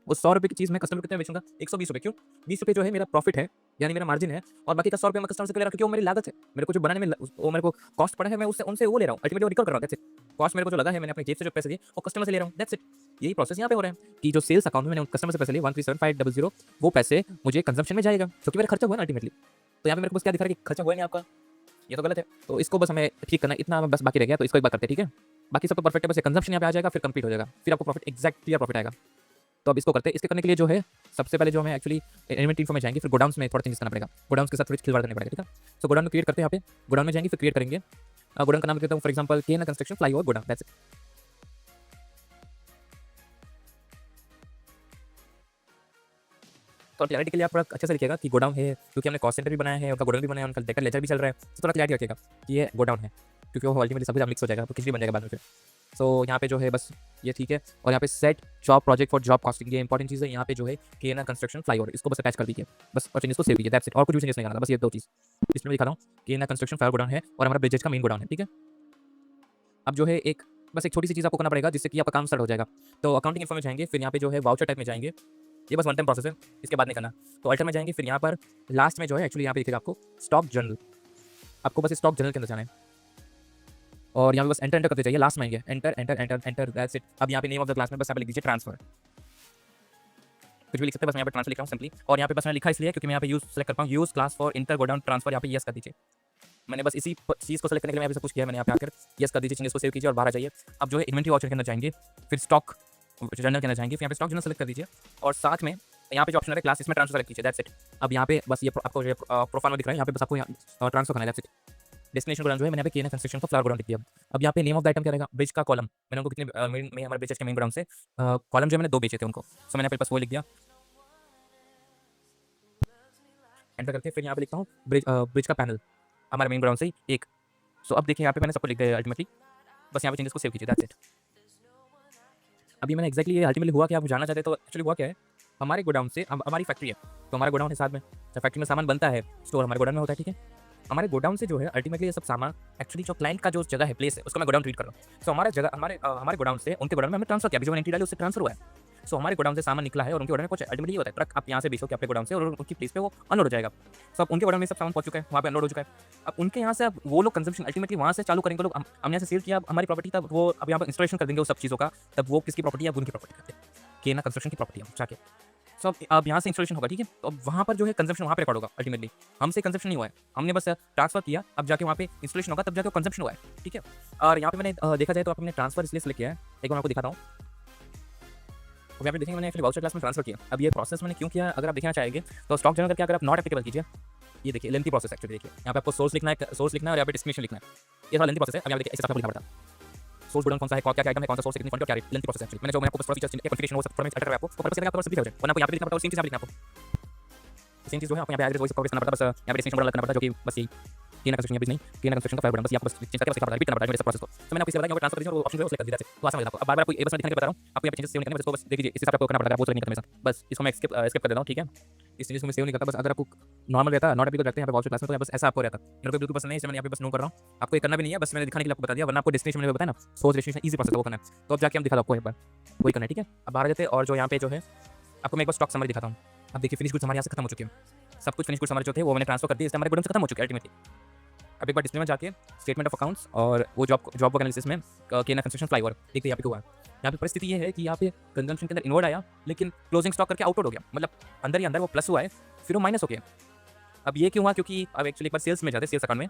उस ₹100 की चीज़ मैं कस्टमर को कितने में बेचूँगा? ₹120 क्यों? ₹20 जो है मेरा प्रॉफिट है, यानी मेरा मार्जिन है, और बाकी का ₹100 मैं कस्टमर से क्यों ले रहा हूँ? क्योंकि वो मेरी लागत है। मेरे को जो बनाने में वो मेरे को कॉस्ट पड़ा है, मैं उससे उनसे वो ले रहा हूँ, अल्टीमेटली वो रिकवर कर रहा हूँ, दैट्स इट। कॉस्ट मेरे को जो लगा है, मैंने अपनी जेब से जो पैसे दिए, वो कस्टमर से ले रहा हूँ, दैट्स इट। यही प्रोसेस यहाँ पे हो रहा है कि जो सेल्स अकाउंट में मैंने कस्टमर से पैसे लिए 137500, वो पैसे मुझे कंजम्पशन में जाएगा, क्योंकि मेरा खर्चा हुआ ना अल्टीमेटली। तो यहाँ पे मेरे को बस क्या दिखा रहा है कि खर्चा हुआ नहीं आपका, ये तो गलत है। तो इसको बस हमें ठीक करना है, इतना बस बाकी रह गया, तो इसको एक बार करते हैं, ठीक है? बाकी सब तो परफेक्ट है, बस ये कंजम्पशन यहाँ पे आ जाएगा, फिर कंप्लीट हो जाएगा, फिर आपको प्रॉफिट एग्जैक्ट क्लियर प्रॉफिट आएगा। तो अब इसको करते हैं। इसके करने के लिए जो है सबसे पहले जो हमें एक्चुअली इन्वेंटरी इन्फो में जाएंगे, फिर गोडाउन्स में थोड़ा चेंजेस करना पड़ेगा, गोडाउन्स के साथ थोड़ी खिलवाड़ करनी पड़ेगा, ठीक है? सो गोडाउन में क्रिएट करते हैं, यहाँ पे गोडाउन में जाएंगे, फिर क्रिएट करेंगे। गोडाउन का नाम देता हूँ for example K N construction flyover godown, that's it. तो क्लैरिटी के लिए आप थोड़ा अच्छे से लिखिएगा कि गोडाउन है, क्योंकि हमने कॉस्ट सेंटर भी बनाया है, उनका गोडाउन भी बनाया है, उनका डेटा लेजर भी चल रहा है, तो थोड़ा क्लैरिटी रखिएगा कि ये गोडाउन है, क्योंकि वो अल्टीमेटली सब कुछ मिक्स हो जाएगा, तो किसी भी बन जाएगा बाद में फिर। सो यहाँ पे जो है बस ये ठीक है, और यहाँ पे set job project for job costing, ये इंपॉर्टेंट चीज़ है। यहाँ पे जो है केएन कंस्ट्रक्शन फ्लाईओवर, इसको बस अटैच कर दीजिए बस, और चेंजेस को सेव कीजिए, दैट्स इट। और कुछ भी चेंजेस नहीं करना, बस ये दो चीज़ इसमें दिखा रहा हूँ। केएन कंस्ट्रक्शन फ्लाईओवर गोडाउन है और हमारा ब्रिजेज का मेन गोडाउन है, ठीक है? अब जो है बस एक छोटी सी चीज़ आपको करना पड़ेगा, जिससे कि आपका काम स्टार्ट हो जाएगा। तो अकाउंटिंग इन्फो में जाएंगे, फिर यहाँ पे जो है वाउचर टाइप में जाएंगे, ये बस वन टाइम प्रोसेस है, इसके बाद नहीं करना। तो अल्टर में जाएंगे, फिर यहाँ पर लास्ट में जो है एक्चुअली यहाँ पे दिखेगा आपको स्टॉक जर्नल, आपको बस स्टॉक जर्नल के अंदर जाना है, और यहाँ पे बस एंटर एंटर करते जाइए, लास्ट में आएंगे enter enter enter enter, that's it. अब यहाँ पे नेम ऑफ द क्लास में बस यहाँ पे लिख दीजिए ट्रांसफर, कुछ भी लिख सकते हैं, बस मैं यहाँ पे ट्रांसफर लिख रहा हूँ सिंपली। और यहाँ पे बस मैंने लिखा इसलिए क्योंकि मैं यहाँ पे यूज सेलेक्ट कर पाऊँ, use class for inter godown transfer, यहाँ पे यस कर दीजिए। मैंने बस इसी चीज़ को सेलेक्ट करने के लिए मैं यहाँ पे सब कुछ किया, मैंने यहाँ पे आकर यस कर दीजिए, चेंजेस को सेव कीजिए और बाहर आ जाइए। अब जो है इन्वेंटरी वाउचर के अंदर जाएंगे, फिर स्टॉक जर्नल के अंदर जाएंगे, फिर यहाँ पे स्टॉक जर्नल सेलेक्ट कर दीजिए, और साथ में यहाँ पे जो ऑप्शन है क्लास, इसमें ट्रांसफर सेलेक्ट कीजिए, दैट्स इट। अब यहाँ पे बस ये आपको जो प्रोफाइल में दिख रहा है, यहाँ पे बस आपको ट्रांसफर करना है, दैट्स इट। डेस्टिनेशन गोडाउन जो है मैंने यहाँ पे केएन कंस्ट्रक्शन का फ्लावर गोडाउन लिख दिया। अब यहाँ पे नेम ऑफ द आइटम क्या रहेगा? ब्रिज का कॉलम, मैंने उनको कितने में हमारे ब्रिजेस के मेन ग्राउंड से कॉलम जो है मैंने 2 बेचे थे उनको, सो मैंने बस वो लिख दिया, एंटर करके फिर यहाँ पे लिखता हूँ ब्रिज का पैनल हमारे मेन ग्राउंड से ही एक। सो अब देखिए यहाँ पे मैंने सबको लिख दिया अल्टीमेटली, बस यहाँ पे चेंजेस को सेव कीजिए, दैट्स इट। अभी मैंने एक्जैक्टली ये अल्टीमेटली हुआ कि आप जानना चाहते हैं, तो एक्चुअली हुआ क्या है, हमारे गोडाउन से हमारी फैक्ट्री है, तो हमारा गोडाउन है साथ में, जब फैक्ट्री में सामान बनता है स्टोर हमारे गोडाउन में होता है, ठीक है? हमारे गोडाउन से जो है अल्टीमेटली ये सब सामान एक्चुअली जो क्लाइंट का जो जगह है, प्लेस है, उसको मैं गोडाउन ट्रीट कर रहा हूँ। सो हमारे जगह हमारे गोडाउन से उनके गोडाउन में हमने ट्रांसफर किया, जो एंट्री डाली उससे ट्रांसफर हुआ है। सो हमारे गोडाउन से सामान निकला है और उनके गोडाउन में कुछ अल्टीमेटली ये होता है, ट्रक आप यहाँ से बेचो कि अपने गोडाउन से, और उनकी प्लेस पे वो अनलोड हो जाएगा। सो अब उनके गोडाउन में सब सामान पहुंच चुका है, वहाँ पे अनलोड हो चुका है। अब उनके यहाँ से अब वो लोग कंजम्पशन अल्टीमेटली वहाँ से चालू करेंगे, लोग हमने यहाँ से सेल किया, हमारी प्रॉपर्टी, तब वो अब यहाँ पर इंस्टॉलेशन कर देंगे उस सब चीज़ों का, तब वो किसकी प्रॉपर्टी है? अब उनकी प्रॉपर्टी करते हैं, केएन कंस्ट्रक्शन की प्रॉपर्टी है जाके। सो अब यहाँ से इंस्टॉलेशन होगा, ठीक है? तो अब वहाँ पर जो है कंजम्पशन वहाँ पे रिकॉर्ड होगा अल्टीमेटली, हमसे कंजम्पशन नहीं हुआ है, हमने बस ट्रांसफर किया, अब जाके वहाँ पे इंस्टॉलेशन होगा, तब जाके कंजम्पशन हुआ है, ठीक है? और यहाँ पे मैंने देखा जाए तो आपने ट्रांसफर इसलिए सेलेक्ट किया है, एक बार आपको दिखाता हूँ। अब यहाँ पे देखेंगे मैंने एक्चुअली वाउचर क्लास में ट्रांसफर किया। अब ये प्रोसेस मैंने क्यों किया, अगर आप देखना चाहेंगे तो स्टॉक जर्नल करके अगर आप नॉट एप्लीकेबल कीजिए, ये देखिए लेंथी प्रोसेस एक्चुअली, देखिए यहाँ पे आपको सोर्स लिखना है, और यहाँ पे डेस्टिनेशन लिखना है, ये थोड़ा लेंथी प्रोसेस है। अब यहाँ देखिए इस हिसाब से लिखना पड़ता है, सोर्स गोडाउन कौन सा है, क्या आइटम है, कौन सा सोर्स, कितनी क्वांटिटी, क्या रेट, लेंथी प्रोसेस एक्चुअली। मैंने जो आपको बस थोड़ा फीचर्स कॉन्फ़िगरेशन वो सब थोड़ा अल्टर है आपको, तो पर्पस चलेगा, आपको बस लिखा हो जाए, वरना आपको यहाँ पे लिखना पड़ता है, सेम चीज़ यहाँ पे लिखना आपको, सेम चीज़ जो है आपको यहाँ पे एड्रेस वो सब कॉपी करना पड़ता है, बस यहाँ पे डेस्टिनेशन करना पड़ता है, जो कि बस यही केएन कंस्ट्रक्शन नहीं, केएन कंस्ट्रक्शन का फ्लावर गोडाउन, बस आपको बस चेंज करके बस लिखना पड़ता है, रिपीट करना पड़ता है इस प्रोसेस को। तो मैंने आपको इसे बताया कि ट्रांसफर कीजिए और ऑप्शन जो है सेलेक्ट कर दीजिए, तो आसान हो जाता है आपको। अब बार-बार आपको ये बस मैं दिखाने के बता रहा हूँ, आपको यहाँ पे चेंजेस सेव नहीं करने, बस इसको बस देख लीजिए, इस हिसाब से आपको करना पड़ता है, वो नहीं करना मेरे साथ, बस इसको मैं स्किप कर देता हूँ, ठीक है? इस चीज़ को मैं सेव नहीं करता, बस अगर आपको नॉर्मल रहता है, नॉट एप्लीकेबल रखते हैं यहाँ पे वाउचर क्लास में, तो बस ऐसा आपको रहता। मेरे को बिल्कुल पसंद नहीं है, इसलिए मैंने यहाँ पे बस नो कर रहा हूँ, आपको ये करना भी नहीं है, बस मैंने दिखाने के लिए आपको बता दिया, वरना आपको डेस्टिनेशन मैंने बताया ना, सोर्स डेस्टिनेशन ईजी प्रोसेस है, वो करना है। तो अब जाके हम दिखा दो आपको एक बार, वही करना है, ठीक है? अब बाहर आ जाते हैं, और जो यहाँ पे जो है आपको मैं एक बार स्टॉक समरी दिखाता हूँ। अब देखिए फिनिश गुड्स हमारे यहाँ से खत्म हो चुके हैं, सब कुछ फिनिश गुड्स हमारे जो थे वो मैंने ट्रांसफर कर दिए, इसलिए हमारे गोडाउन से खत्म हो चुके हैं अल्टीमेटली। अब एक बार डिस्प्ले में जाके स्टेटमेंट ऑफ अकाउंट्स और वो जॉब वर्क एनालिसिस में केएन कंस्ट्रक्शन फ्लाईओवर देखते यहाँ पे हुआ है। यहाँ पे परिस्थिति ये है कि यहाँ पे कंजम्पशन के अंदर इनवर्ड आया, लेकिन क्लोजिंग स्टॉक करके आउटवर्ड हो गया, मतलब अंदर ही अंदर वो प्लस हुआ है, फिर वो माइनस हो गया। अब ये क्यों हुआ? क्योंकि अब एक्चुअली एक बार सेल्स में जाते हैं, सेल्स अकाउंट में,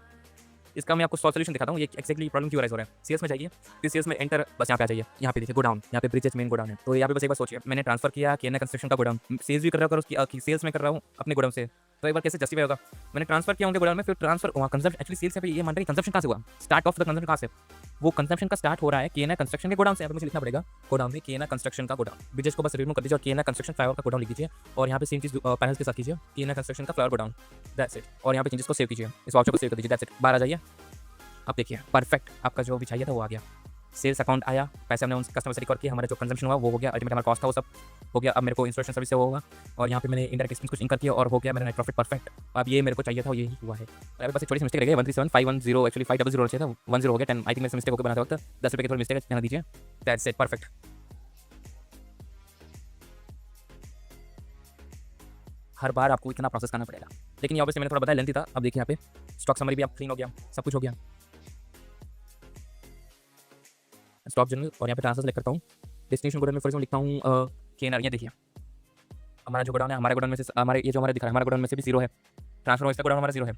इसका मैं आपको सॉल्यूशन दिखाता हूँ, ये एक्जैक्टली प्रॉब्लम क्यों राइज हो रहा है। सेल्स में जाइए, फिर सेल्स में एंटर, बस यहाँ पे आ जाइए, यहाँ पे देखिए गोडाउन, यहाँ पे ब्रिजेस मेन गोडाउन है, तो यहाँ पे बस एक बार सोचिए, मैंने ट्रांसफर किया केएन कंस्ट्रक्शन का गोडाउन, सेल्स भी कर रहा हूँ, सेल्स में कर रहा हूँ अपने गोडाउन से, तो एक बार कैसे जस्टिफाई होगा? मैंने ट्रांसफर किया उनके गोडाउन में, फिर ट्रांसफर वहाँ कंजम्पशन, एक्चुअली सेल्स पे ये मान रहे हैं कंजम्पशन कहाँ से हुआ, स्टार्ट ऑफ द कंजम्पशन कहाँ से, वो कंजम्पशन का स्टार्ट हो रहा है केएन कंस्ट्रक्शन के गोडाउन से। यहाँ पे मुझे लिखना पड़ेगा गोडाउन में केएन कंस्ट्रक्शन का गोडाउन, ब्रिजेस को बस रिमूव कर दीजिए और केएन कंस्ट्रक्शन फ्लाईओवर का गोडाउन लिख दीजिए, और यहाँ पे सेम चीज़ पैनल्स के साथ कीजिए, केएन कंस्ट्रक्शन का फ्लाईओवर गोडाउन, दैट्स इट। और यहाँ पे चेंजेस को सेव कीजिए, इस वाउचर को सेव कर दीजिए, दैट्स इट। बाहर आ जाइए, अब देखिए परफेक्ट आपका जो भी चाहिए था वो आ गया। सेल्स अकाउंट आया, पैसे हमने उन कस्टमर से रिकॉर्ड किया, हमारा जो कंजम्पशन हुआ वो हो गया, अल्टीमेट हमारा कॉस्ट था वो सब हो गया। अब मेरे को इंस्टॉलेशन सर्विस से वो होगा और यहाँ पे मैंने इंडायरेक्ट एक्सपेंस कुछ इनकर किया और हो गया मेरा नेट प्रॉफिट परफेक्ट। अब ये मेरे को चाहिए था, यही हुआ है। और अभी बस एक छोटी सी मिस्टेक रह गई, 137510 एक्चुअली 500 चाहिए था, 10 हो गया 10। आई थिंक मेरे से मिस्टेक होकर बनाते वक्त 10 रुपये की थोड़ी मिस्टेक है, ध्यान दीजिए। That's it, perfect. हर बार आपको इतना प्रोसेस करना पड़ेगा, लेकिन ये ऑब्वियसली मैंने थोड़ा बताया लेंथी था। अब देखिए यहाँ पे स्टॉक समरी भी आप क्लीन हो गया, सब कुछ हो गया, स्टॉक जनरल और यहाँ पे ट्रांसफर सेलेक्ट करता हूँ। डेस्टिनेशन गोडाउन में फॉर एग्जाम्पल लिखता हूँ केनर। ये देखिए हमारा जो गोडाउन है, हमारे गोडाउन में से हमारे ये जो हमारा दिखा रहा है हमारे गोडाउन में से भी 0 है, ट्रांसफर इसका गोडाउन हमारा 0 है,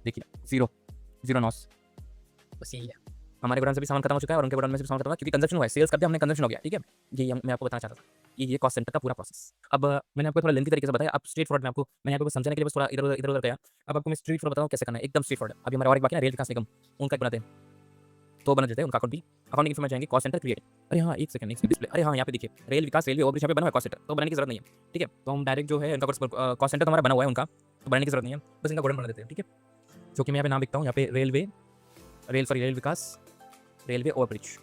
देखिए 0 नॉस, बस यही है। हमारे गोडाउन से भी सामान खत्म हो चुका है और उनके गोडाउन में से भी सामान खत्म हुआ क्योंकि कंजप्शन हुआ है, सेल्स कर दिया हमने, कंजप्शन हो गया, ठीक है। ये मैं आपको बताना चाहता था, ये कॉस्ट सेंटर का पूरा प्रोसेस। अब मैंने आपको थोड़ा लेंथी तरीके से बताया, अब स्ट्रेट फॉरवर्ड में आपको मैंने आपको समझाने के लिए बस थोड़ा इधर उधर गया। अब आपको मैं स्ट्रेट फॉरवर्ड बताऊँ कैसे करना है, एकदम स्ट्रेट फॉरवर्ड। अभी हमारा और एक बाकी है रेल विकास निगम, उनका एक बनाते हैं तो बना देते हैं उनका अकाउंट भी। अकाउंटिंग इन्फॉर्मेशन जाएंगे, कॉस्ट सेंटर क्रिएट। अरे हाँ एक सेकंड डिस्प्ले, अरे हाँ यहाँ पे देखिए रेल विकास रेलवे ओवरब्रिज यहाँ पे बना हुआ है, कॉस्ट सेंटर तो बनाने की जरूरत नहीं है, ठीक है। तो हम डायरेक्ट जो है इनका कॉस्ट सेंटर तो हमारा बना हुआ है उनका, तो बनाने की जरूरत नहीं है, बस इनका गोडाउन बना देते हैं, ठीक है। जो कि मैं यहाँ पे नाम लिखता हूँ, यहाँ पे रेल विकास रेलवे ओवरब्रिज।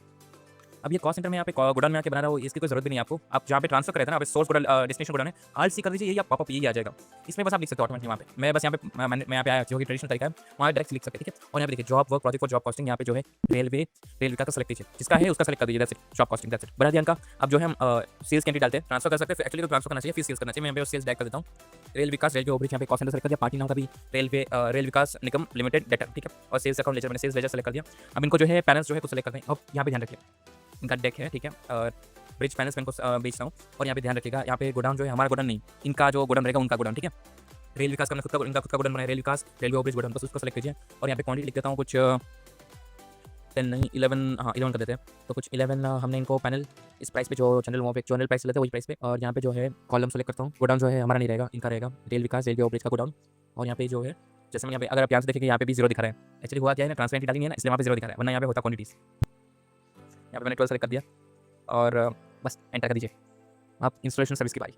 अब ये कॉस्ट सेंटर में यहाँ पे गोडाउन में आके बना रहा हो, इसकी कोई जरूरत भी नहीं है आपको। आप जहाँ पे ट्रांसफर करे थे ना, आप सोर्स गोडाउन डेस्टिनेशन गोडाउन है, आल सी कर दीजिए, यही पॉपअप यही आ जाएगा। इसमें बस आप लिख सकते हो ऑटोमेटिक वहाँ पे। मैं बस यहाँ पे मैं यहाँ पे आया जो कि ट्रेडिशनल तरीका है, वहाँ डायरेक्ट लिख सकते हैं, ठीक है। और यहाँ पे देखिए job work project for job costing, यहाँ पे जो है रेल विकास का सेलेक्ट कीजिए, जिसका है उसका सेलेक्ट कर दीजिए, that's it, job costing that's it, बना दिया इनका। अब जो है हम सेल्स कैंडी डालते हैं, ट्रांसफर कर सकते हैं, एक्चुअली तो ट्रांसफर करना चाहिए, फिर सेल्स करना चाहिए, मैं यहाँ पे सेल्स डायरेक्ट कर देता हूँ। रेल विकास रेलवे ओवरब्रिज यहाँ पे कॉस्ट सेंटर सेलेक्ट कर दिया, पार्टी नाम का भी रेल विकास निगम लिमिटेड डेटा, ठीक है। और सेल्स अकाउंट लेजर मैंने सेल्स लेजर सेलेक्ट कर दिया। अब इनको जो है पैनल्स जो है कुछ सेलेक्ट कर दें। अब यहाँ पे ध्यान रखिए इनका डेक है, ठीक है, और ब्रिज पैनल्स में इनको बेचता हूँ। और यहाँ पे ध्यान रखिएगा, यहाँ पे गोडाउन जो है हमारा गोडाउन नहीं, इनका जो गोडाउन रहेगा उनका गोडाउन, ठीक है। रेल विकास का मैंने इनका खुद का गोडाउन बनाया, रेल विकास रेलवे ओवरब्रिज गोडाउन, बस उसको सेलेक्ट कीजिए। और यहाँ पे क्वांटिटी लिख देता हूँ कुछ 10 नहीं 11, हाँ 11 कर देते हैं, तो कुछ 11 हमने इनको पैनल इस प्राइस पे जो जनरल वहाँ पे जनरल प्राइस लेते हैं वही प्राइस पे। और यहाँ पे जो है कॉलम सेलेक्ट करता हूँ, गोडाउन जो है हमारा नहीं रहेगा, इनका रहेगा, रेल विकास रेलवे ओवरब्रिज का गोडाउन। और यहाँ पे जो है जैसे मैं यहाँ पे अगर आप यहाँ से देखेंगे यहाँ पे भी 0 दिखा रहा है, एक्चुअली हुआ क्या है ना, ट्रांसपेरेंट डाली है ना, इसलिए वहाँ पे 0 दिखा रहा है, वरना यहाँ पे होता क्वांटिटीज। यहाँ पे मैंने 12 सेलेक्ट कर दिया और बस एंटर कर दीजिए। आप इंस्टॉलेशन सर्विस की बारी,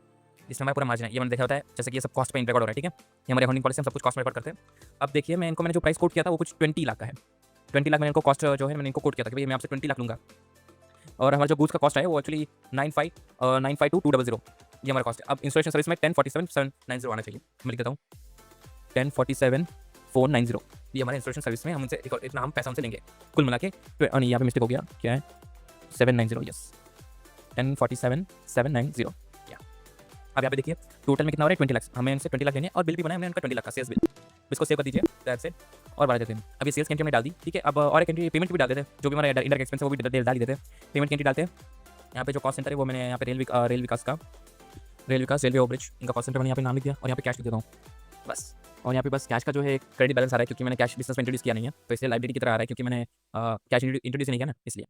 इसमें हमारा पूरा मार्जिन है, ये मैंने देखा होता है, जैसे कि ये सब कॉस्ट पे रिकॉर्ड हो रहा है, ठीक है। ये हमारे अकाउंटिंग पॉलिसी हम सब कुछ कॉस्ट में रिकॉर्ड करते हैं। अब देखिए मैंने जो प्राइस कोट किया था वो कुछ 20 लाख का है, 20 लाख मैंने इनको कॉस्ट जो है मैंने इनको कोट किया था कि भाई मैं आपसे 20 लाख लूँगा। और हमारा जो गूड्स का कॉस्ट है वो एक्चुअली 952,200, ये हमारा कॉस्ट है। अब इंस्टॉलेशन सर्विस में 1047,790 आना चाहिए, मैं लिख देता हूँ 1047,490, ये हमारे इंस्टॉलेशन सर्विस में हम उनसे इतना हम पैसा उनसे लेंगे कुल मिला के। नहीं यहाँ पे मिस्टेक हो गया, क्या है 790, यस 1047,790, या। अब यहाँ पे देखिए टोटल में कितना हो रहा है 20 लाख, हमें इनसे 20 लाख लेने और बिल भी बनाया हमने उनका 20 लाख का सेल्स बिल, इसको सेव कर दीजिए दैट्स इट। और बढ़ा देते हैं, अब ये सेल्स कैंटी हमने डाल दी, ठीक है। अब और एक कैंटी पेमेंट भी डाल देते हैं, जो भी हमारा इंडायरेक्ट एक्सपेंस है वो भी डाल ही देते हैं, पेमेंट कैंटी डालते हैं। यहाँ पे जो कॉस्ट सेंटर है वो मैंने यहाँ पे रेल विकास रेलवे ओवरब्रिज इनका कॉस्ट सेंटर मैंने यहाँ पे नाम लिख दिया और यहाँ पे कैश लिख देता हूँ बस। और यहाँ पे बस कैश का जो है क्रेडिट बैलेंस आ रहा है क्योंकि मैंने कैश बिजनेस में इंट्रोड्यूस किया नहीं है, तो इसलिए लाइब्रेरी की तरह आ रहा है क्योंकि मैंने कैश इंट्रोड्यूस नहीं किया ना, इसलिए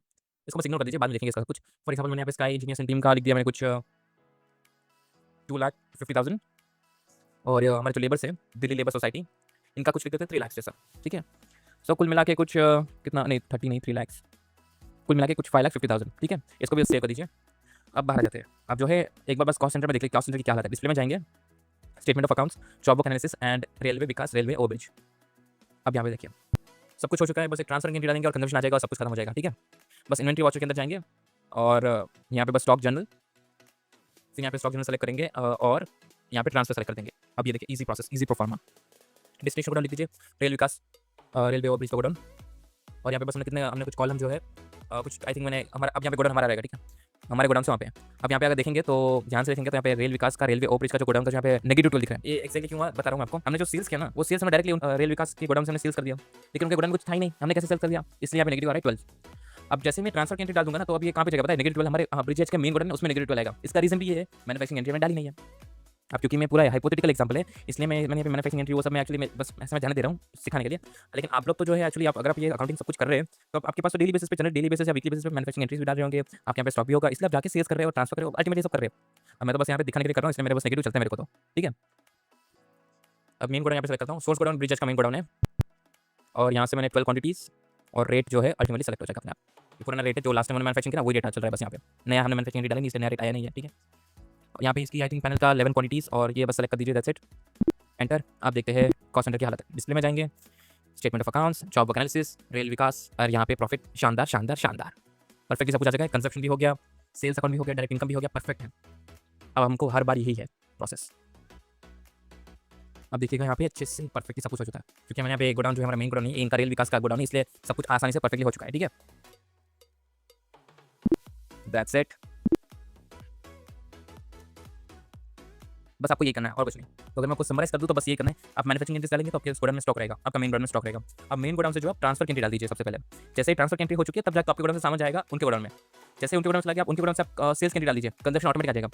इसको बस इग्नोर कर दीजिए, बाद में लिखेंगे इसका कुछ। फॉर एग्जाम्पल मैंने यहाँ पे स्काई इंजीनियर्स टीम का लिख दिया मैंने कुछ 2,50,000। और हमारे जो लेबर्स है दिल्ली लेबर सोसाइटी, इनका कुछ लिख देते हैं 3 लाख जैसा, ठीक है। सो कुल मिला के कुछ कितना नहीं 30 नहीं 3 लाख, कुल मिला के कुछ 5,50,000, ठीक है। इसको भी सेव कर दीजिए। अब बाहर आ जाते हैं, अब जो है एक बार बस कॉस्ट सेंटर में देख लीजिए कॉस्ट सेंटर की क्या हालत है। डिस्प्ले में जाएंगे, statement of accounts, job work analysis and railway Vikas railway overbridge. अब यहाँ पे देखिए सब कुछ हो चुका है, बस एक ट्रांसफर कैंटी डालेंगे और कंजम्पशन आ जाएगा और सब कुछ खत्म हो जाएगा, ठीक है। बस इन्वेंट्री वाचर के अंदर जाएंगे और यहाँ पे बस स्टॉक जनरल, फिर यहाँ पे स्टॉक जनरल सेलेक्ट करेंगे और यहाँ पे ट्रांसफर सेलेक्ट कर देंगे। अब ये देखिए easy process, easy proforma. Destination godown लिख दीजिए रेल विकास रेलवे ओवरब्रिज का गोडाउन। और यहाँ पे बस हमने कुछ कॉलम जो है कुछ आई थिंक मैंने हमारा, अब यहाँ पे गोडाउन हमारा रहेगा, ठीक है, हमारे गोडाउन से वहाँ पे। अब यहाँ पे अगर देखेंगे तो ध्यान से देखेंगे तो यहाँ पे रेल विकास का रेलवे ओवरब्रिज का जो गोडाउन का यहाँ पे नेगेटिव टोल दिख रहा है, ये एक्चुअली क्यों बता रहा हूँ आपको। हमने जो सेल्स किया ना वो सेल्स में डायरेक्टली रेल विकास के गोडाउन से हमने सेल्स कर दिया, लेकिन उनके गोडाउन कुछ था ही नहीं, हमने कैसे सेल्स कर दिया, इसलिए यहाँ पे नेगेटिव आ रहा है 12। अब जैसे मैं ट्रांसफर एंट्री डाल दूंगा ना तो अब ये कहाँ पे जगह पता है नेगेटिव 12 हमारे ब्रिज के मेन गोडाउन है उसमें नेगेटिव 12 आएगा। इसका रीजन भी ये है मैन्युफैक्चरिंग एंट्री में डाली नहीं है। अब क्योंकि मैं पूरा हाइपोथेटिकल एग्जांपल है इसलिए मैंने यहाँ पे मैन्युफैक्चरिंग एंट्री वो सब मैं एक्चुअली बस ऐसे मैं जाने दे रहा हूँ सिखाने के लिए। लेकिन आप लोग तो जो है एक्चुअली आप अगर आप ये अकाउंटिंग सब कुछ कर रहे हैं तो आपके पास तो डेली बेसिस पे डेली बेसिस या वीकली बेसिस पे मैन्युफैक्चरिंग एंट्रीज भी डाल रहे होंगे, आपके यहाँ पे स्टॉक भी होगा, इसलिए आप जाके सेल्स कर रहे हो ट्रांसफर कर रहे हो अल्टीमेटली सब कर रहे हो। अब मैं तो बस यहाँ पे दिखाने के लिए कर रहा हूँ, इसलिए मेरे बस नेगेटिव चलता है मेरे को तो, ठीक है। अब मेन गोडाउन यहाँ पे सेलेक्ट करता हूँ, सोर्स गोडाउन ब्रिज का मेन गोडाउन है और यहाँ से मैंने 12 क्वांटिटीज और रेट जो है अल्टीमेटली सेलेक्ट हो जाएगा अपने आप। पुराना रेट है जो लास्ट टाइम हमने मैन्युफैक्चरिंग किया वही रेट चल रहा है बस यहाँ पे, नया हमने मैन्युफैक्चरिंग डाला नहीं इसलिए नया रेट आया नहीं है, ठीक है। यहाँ पे इसकी आई थिंक पैनल का 11 क्वांटिटीज और ये बस सेलेक्ट कर दीजिए दैट्स इट, एंटर। आप देखते हैं कॉस्ट सेंटर की हालत है, डिस्प्ले में जाएंगे, statement of accounts, job work analysis, Rail Vikas और यहाँ पे प्रॉफिट शानदार शानदार शानदार। परफेक्टली सब कुछ आ जाएगा, कंजप्शन भी हो गया, सेल्स अकाउंट भी हो गया, डायरेक्ट इनकम भी हो गया, परफेक्ट है। अब हमको हर बार यही है प्रोसेस। अब देखिएगा यहाँ पे अच्छे से परफेक्टली सब कुछ हो चुका है, क्योंकि मैंने यहाँ पे गोडाउन जो है हमारा मेन गोडाउन नहीं है, इनका रेल विकास का गोडाउन है, इसलिए सब कुछ आसानी से परफेक्टली हो चुका है। ठीक है, दैट्स इट। बस आपको ये करना है और कुछ नहीं। तो अगर मैं आपको समराइज कर दूँ तो बस ये करना है, आप मैन्युफैक्चरिंग एंट्रीज डालेंगे तो आपके गोडाउन में स्टॉक रहेगा, आपका मेन गोडाउन में स्टॉक रहेगा। अब मेन गोडाउन से जो आप ट्रांसफर की एंट्री डाल दीजिए सबसे पहले। जैसे ही ट्रांसफर की एंट्री हो चुकी है तब जाकर आपके गोडाउन से सामान जाएगा उनके गोडाउन में। जैसे उनके गोडाउन से लगे आप उनके गोडाउन से आप सेल्स की एंट्री डाल दीजिए, कंजप्शन ऑटोमेटिक आ जाएगा।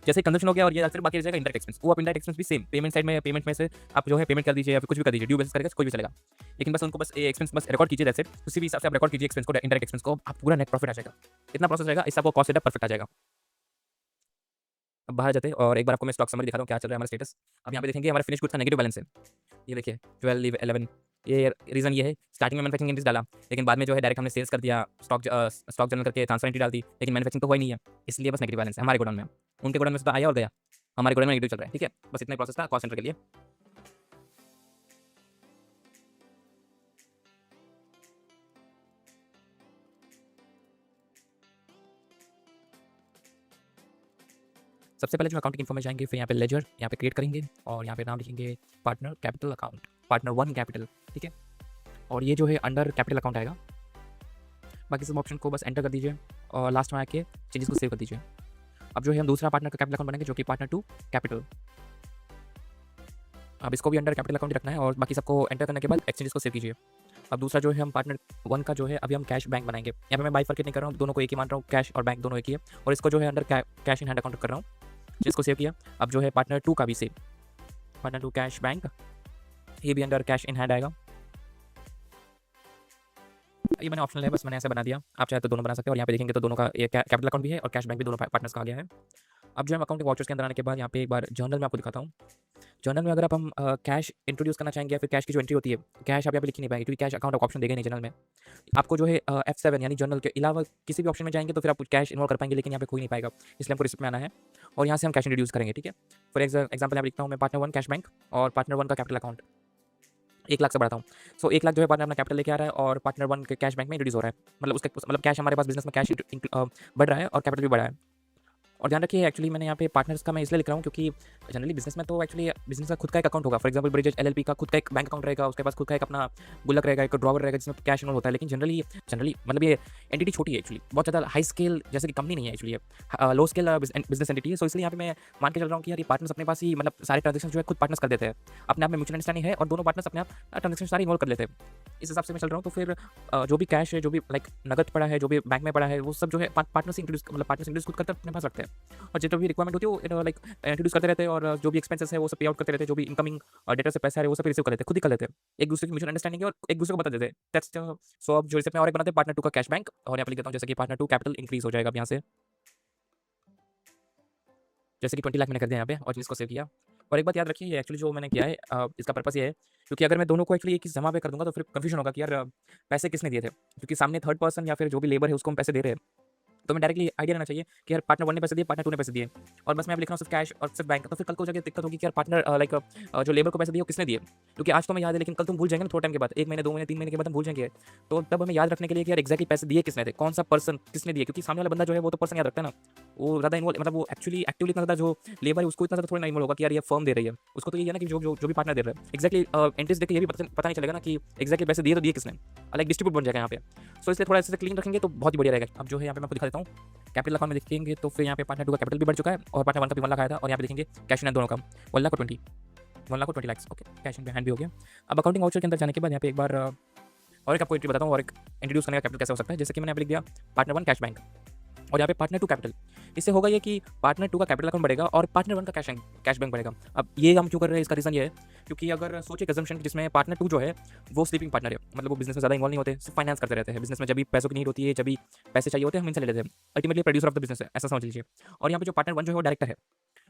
जैसे कंजप्शन हो गया और ये फिर बाकी रह जाएगा इंडायरेक्ट एक्सपेंस, वो आप इंडायरेक्ट एक्सपेंस भी सेम पेमेंट साइड में, पेमेंट में से आप जो है पेमेंट कर दीजिए या फिर कुछ भी कर दीजिए, ड्यू बेसिस करेगा कोई भी चलेगा, लेकिन बस उनको बस ये एक्सपेंस बस रिकॉर्ड कीजिए, दैट्स इट। उसी भी हिसाब से आप रिकॉर्ड कीजिए एक्सपेंस को, इंडायरेक्ट एक्सपेंस को, आप पूरा नेट प्रॉफिट आ जाएगा। इतना प्रोसेस रहेगा, इससे आपको कॉस्ट सेटअप परफेक्ट आ जाएगा। अब बाहर जाते हैं और एक बार आपको मैं स्टॉक समरी दिखा रहा हूँ क्या चल रहा है हमारा स्टेटस। अब यहाँ पे देखेंगे हमारा फिनिश गुड का नेगेटिव बैलेंस है, ये देखिए 12 11। ये रीज़न ये है, स्टार्टिंग में मैन्युफैक्चरिंग एंट्रीज डाला, लेकिन बाद में जो है डायरेक्ट हमने सेल्स कर दिया, स्टॉक जनरल करके ट्रांसफर एंट्री डाल दी, लेकिन मैन्युफैक्चरिंग तो हुआ ही नहीं है, इसलिए बस नेगेटिव बैलेंस है हमारे गोडाउन में। उनके गोडाउन में से तो आया और गया, हमारे गोडाउन में नेगेटिव चल रहा है। ठीक है, बस इतना ही प्रोसेस था कॉस्ट सेंटर के लिए। सबसे पहले जो अकाउंटिंग इन्फो में जाएंगे, फिर यहाँ पे लेजर यहाँ पे क्रिएट करेंगे और यहाँ पे नाम लिखेंगे partner capital account, partner 1 capital. ठीक है, और ये जो है अंडर कैपिटल अकाउंट आएगा। बाकी सब ऑप्शन को बस एंटर कर दीजिए और लास्ट में आके चेंजेस को सेव कर दीजिए। अब जो है हम दूसरा पार्टनर का कैपिटल अकाउंट बनाएंगे जो कि पार्टनर 2 कैपिटल। अब इसको भी अंडर कैपिटल अकाउंट रखना है और बाकी सबको एंटर करने के बाद एक्सचेंजेस को सेव कीजिए। अब दूसरा जो है हम पार्टनर 1 का जो है अभी हम कैश बैंक बनाएंगे। यहाँ पे मैं बाइफर्केट नहीं कर रहा हूँ, दोनों को एक ही मान रहा हूँ, कैश और बैंक दोनों एक ही है, और इसको जो है under cash in hand account कर रहा हूँ, जिसको सेव किया। अब जो है पार्टनर 2 का भी सेव, पार्टनर 2 कैश बैंक, ये भी अंडर कैश इन हैंड आएगा। ये मैंने ऑप्शनल है, बस मैंने ऐसे बना दिया, आप चाहे तो दोनों बना सकते हैं। और यहाँ पे देखेंगे तो दोनों का ये कैपिटल अकाउंट भी है और कैश बैंक भी दोनों पार्टनर्स का आ गया है। अब जो हम अकाउंट के वाउचर्स के अंदर आने के बाद यहाँ पे एक बार जर्नल में आपको दिखाता हूँ। जर्नल में अगर आप हम कैश इंट्रोड्यूस करना चाहेंगे या फिर कैश की जो एंट्री होती है, कैश आप यहाँ पे लिख नहीं पाएंगे क्योंकि कैश अकाउंट ऑप्शन देगा नहीं जर्नल में। आपको जो है F7 यानी जर्नल के अलावा किसी भी ऑप्शन में जाएंगे तो फिर आप कैश इन्वॉल्व कर पाएंगे, लेकिन यहाँ पे कोई नहीं पाएगा, इसलिए हमको रिसिप्ट में आना है और यहाँ से हम कैश इंट्रोड्यूस करेंगे। ठीक है, फॉर एग्जाम्पल यहाँ लिखता हूँ मैं पार्टनर 1 कैश बैंक और पार्टनर 1 का कैपिटल अकाउंट 1 लाख से बढ़ाता हूँ। सो 1 लाख जो है पार्टनर अपना कैपिटल लेके आ रहा है और पार्टनर 1 के कैश बैंक में इंट्रोड्यूस हो रहा है, मतलब उसके मतलब कैश हमारे पास बिजनेस में कैश बढ़ रहा है और कैपिटल भी बढ़ा है। और ध्यान रखिए एक्चुअली मैंने यहाँ पे पार्टनर्स का मैं इसलिए लिख रहा हूँ क्योंकि जनरली बिजनेस में तो एक्चुअली बिजनेस का खुद का एक अकाउंट होगा। फॉर एग्जांपल ब्रिजेज एलएलपी का खुद का एक बैंक अकाउंट रहेगा, उसके पास खुद का एक अपना गुल्लक रहेगा, एक ड्रॉवर रहेगा जिसमें कैश इन्वॉल्व होता है। लेकिन जनरली मतलब ये एंटिटी छोटी है एक्चुअली, बहुत ज़्यादा हाई स्केल जैसे कि कंपनी नहीं है एक्चुअली, लो स्केल बिजनेस एंटिटी है। सो इसलिए यहाँ पे मैं मान के चल रहा हूँ कि यार ये पार्टनर्स अपने पास ही मतलब सारे ट्रांजेक्शन जो है खुद पार्टनर्स कर देते हैं, अपने आप में म्यूचुअल अंडरस्टैंडिंग है और दोनों पार्टनर्स अपने आप ट्रांजेक्शन सारे इन्वॉल्व कर लेते हैं। इस हिसाब से मैं चल रहा हूँ। तो फिर जो भी कैश है, जो भी लाइक नगद पड़ा है, जो भी बैंक में पड़ा है, वो सब जो है पार्टनर्स इंट्रोड्यूस खुद करते खुद करते हैं और जो भी रिक्वायरमेंट होती है वो लाइक इंट्रोड्यूस करते रहते हैं और जो भी एक्सपेंसेस है वो सब पे आउट करते रहते हैं, जो भी इनकमिंग डेटा से पैसा है वो सब रिसीव कर लेते हैं, खुद ही कर लेते हैं। एक दूसरे की म्यूचुअल अंडरस्टैंडिंग है और एक दूसरे को बता देते हैं। दैट्स सो अब जो इसे मैं और एक बनाते हैं पार्टनर 2 का कैश बैंक और यहाँ पे लिख देता हूँ जैसे कि पार्टनर 2 कैपिटल इंक्रीज हो जाएगा अब यहाँ से, जैसे कि 20 लाख मैंने कर दिया यहाँ पे और इसको सेव किया। और एक बात याद रखिए, ये एक्चुअली जो मैंने किया है इसका पर्पस ये है क्योंकि अगर मैं दोनों को एक्चुअली एक ही जमा पे कर दूंगा तो फिर कंफ्यूजन होगा कि यार पैसे किसने दिए थे, क्योंकि सामने थर्ड पर्सन या फिर जो भी लेबर है उसको हम पैसे दे रहे हैं। तो मैं डायरेक्टली आइडिया रहना चाहिए कि यार पार्टनर 1 ने पैसे दिए, पार्टनर 2 ने पैसे दिए, और बस मैं अब लिख रहा हूँ सिर्फ कैश और सिर्फ बैंक। तो फिर कल को जाके दिक्कत होगी कि यार पार्टनर लाइक जो लेबर को पैसे दिए वो किसने दिए, क्योंकि आज तो मैं याद है लेकिन कल तुम भूल जाएंगे ना, थोड़े टाइम के बाद 1 महीने 2 महीने 3 महीने के बाद हम भूल जाएंगे। तो तब हमें याद रखने के लिए कि यार एक्जैक्टली पैसे दिए किसने थे, कौन सा पर्सन किसने दिए, क्योंकि सामने वाला बंदा जो है वो तो पर्सन याद रखता है ना, वो ज़्यादा इन्वॉल्व मतलब वो एक्चुअली एक्टिवली इतना ज़्यादा जो लेबर है उसको इतना ज़्यादा थोड़ा ना इन्वॉल्व होगा कि यार ये फर्म दे रही है, उसको तो ये है ना कि जो भी पार्टनर दे रहा है एक्जैक्टली एंट्रीज देख के ये भी पता नहीं चलेगा ना कि एक्जैक्टली पैसे दिए तो दिए किसने, अलग डिस्ट्रीब्यूट बन जाएगा यहाँ पे। सो इसलिए थोड़ा ऐसे क्लीन रखेंगे तो बहुत ही बढ़िया रहेगा। अब जो है यहाँ पे मैं आपको दिखा देता हूँ कैपिटल अकाउंट में देखेंगे तो फिर यहाँ पे पार्टनर 2 का कैपिटल भी बढ़ चुका है और पार्टनर 1 का भी 1 लाख आया था, और यहाँ पे देखेंगे कैश इन दोनों का 1 लाख और 20 lakh okay, cash in hand भी हो गया। अब अकाउंटिंग वाउचर के अंदर जाने के बाद यहाँ पे एक बार और एक आपको एंट्री बताता हूँ और एक इंट्रोड्यूस करने का कैपिटल कैसे हो सकता है। जैसे कि मैंने यहाँ पे लिख दिया पार्टनर 1 कैश बैंक और यहाँ पे पार्टनर 2 कैपिटल। इससे होगा ये कि पार्टनर 2 का कैपिटल अकाउंट बढ़ेगा और पार्टनर 1 का कैश बैंक बढ़ेगा। अब ये हम क्यों कर रहे हैं, इसका रीज़न ये है क्योंकि अगर सोचे कंजम्पशन जिसमें पार्टनर 2 जो है वो स्लीपिंग पार्टनर है, मतलब वो बिजनेस में ज़्यादा इन्वॉल्व नहीं होते, सिर्फ फाइनेंस करते रहते हैं। बिजनेस में जब भी पैसों की नीड होती है, जब भी पैसे चाहिए होते हैं हम इनसे ले लेते हैं, ultimately producer of the business है, ऐसा समझ लीजिए। और यहाँ पे जो पार्टनर 1 जो है वो डायरेक्टर है,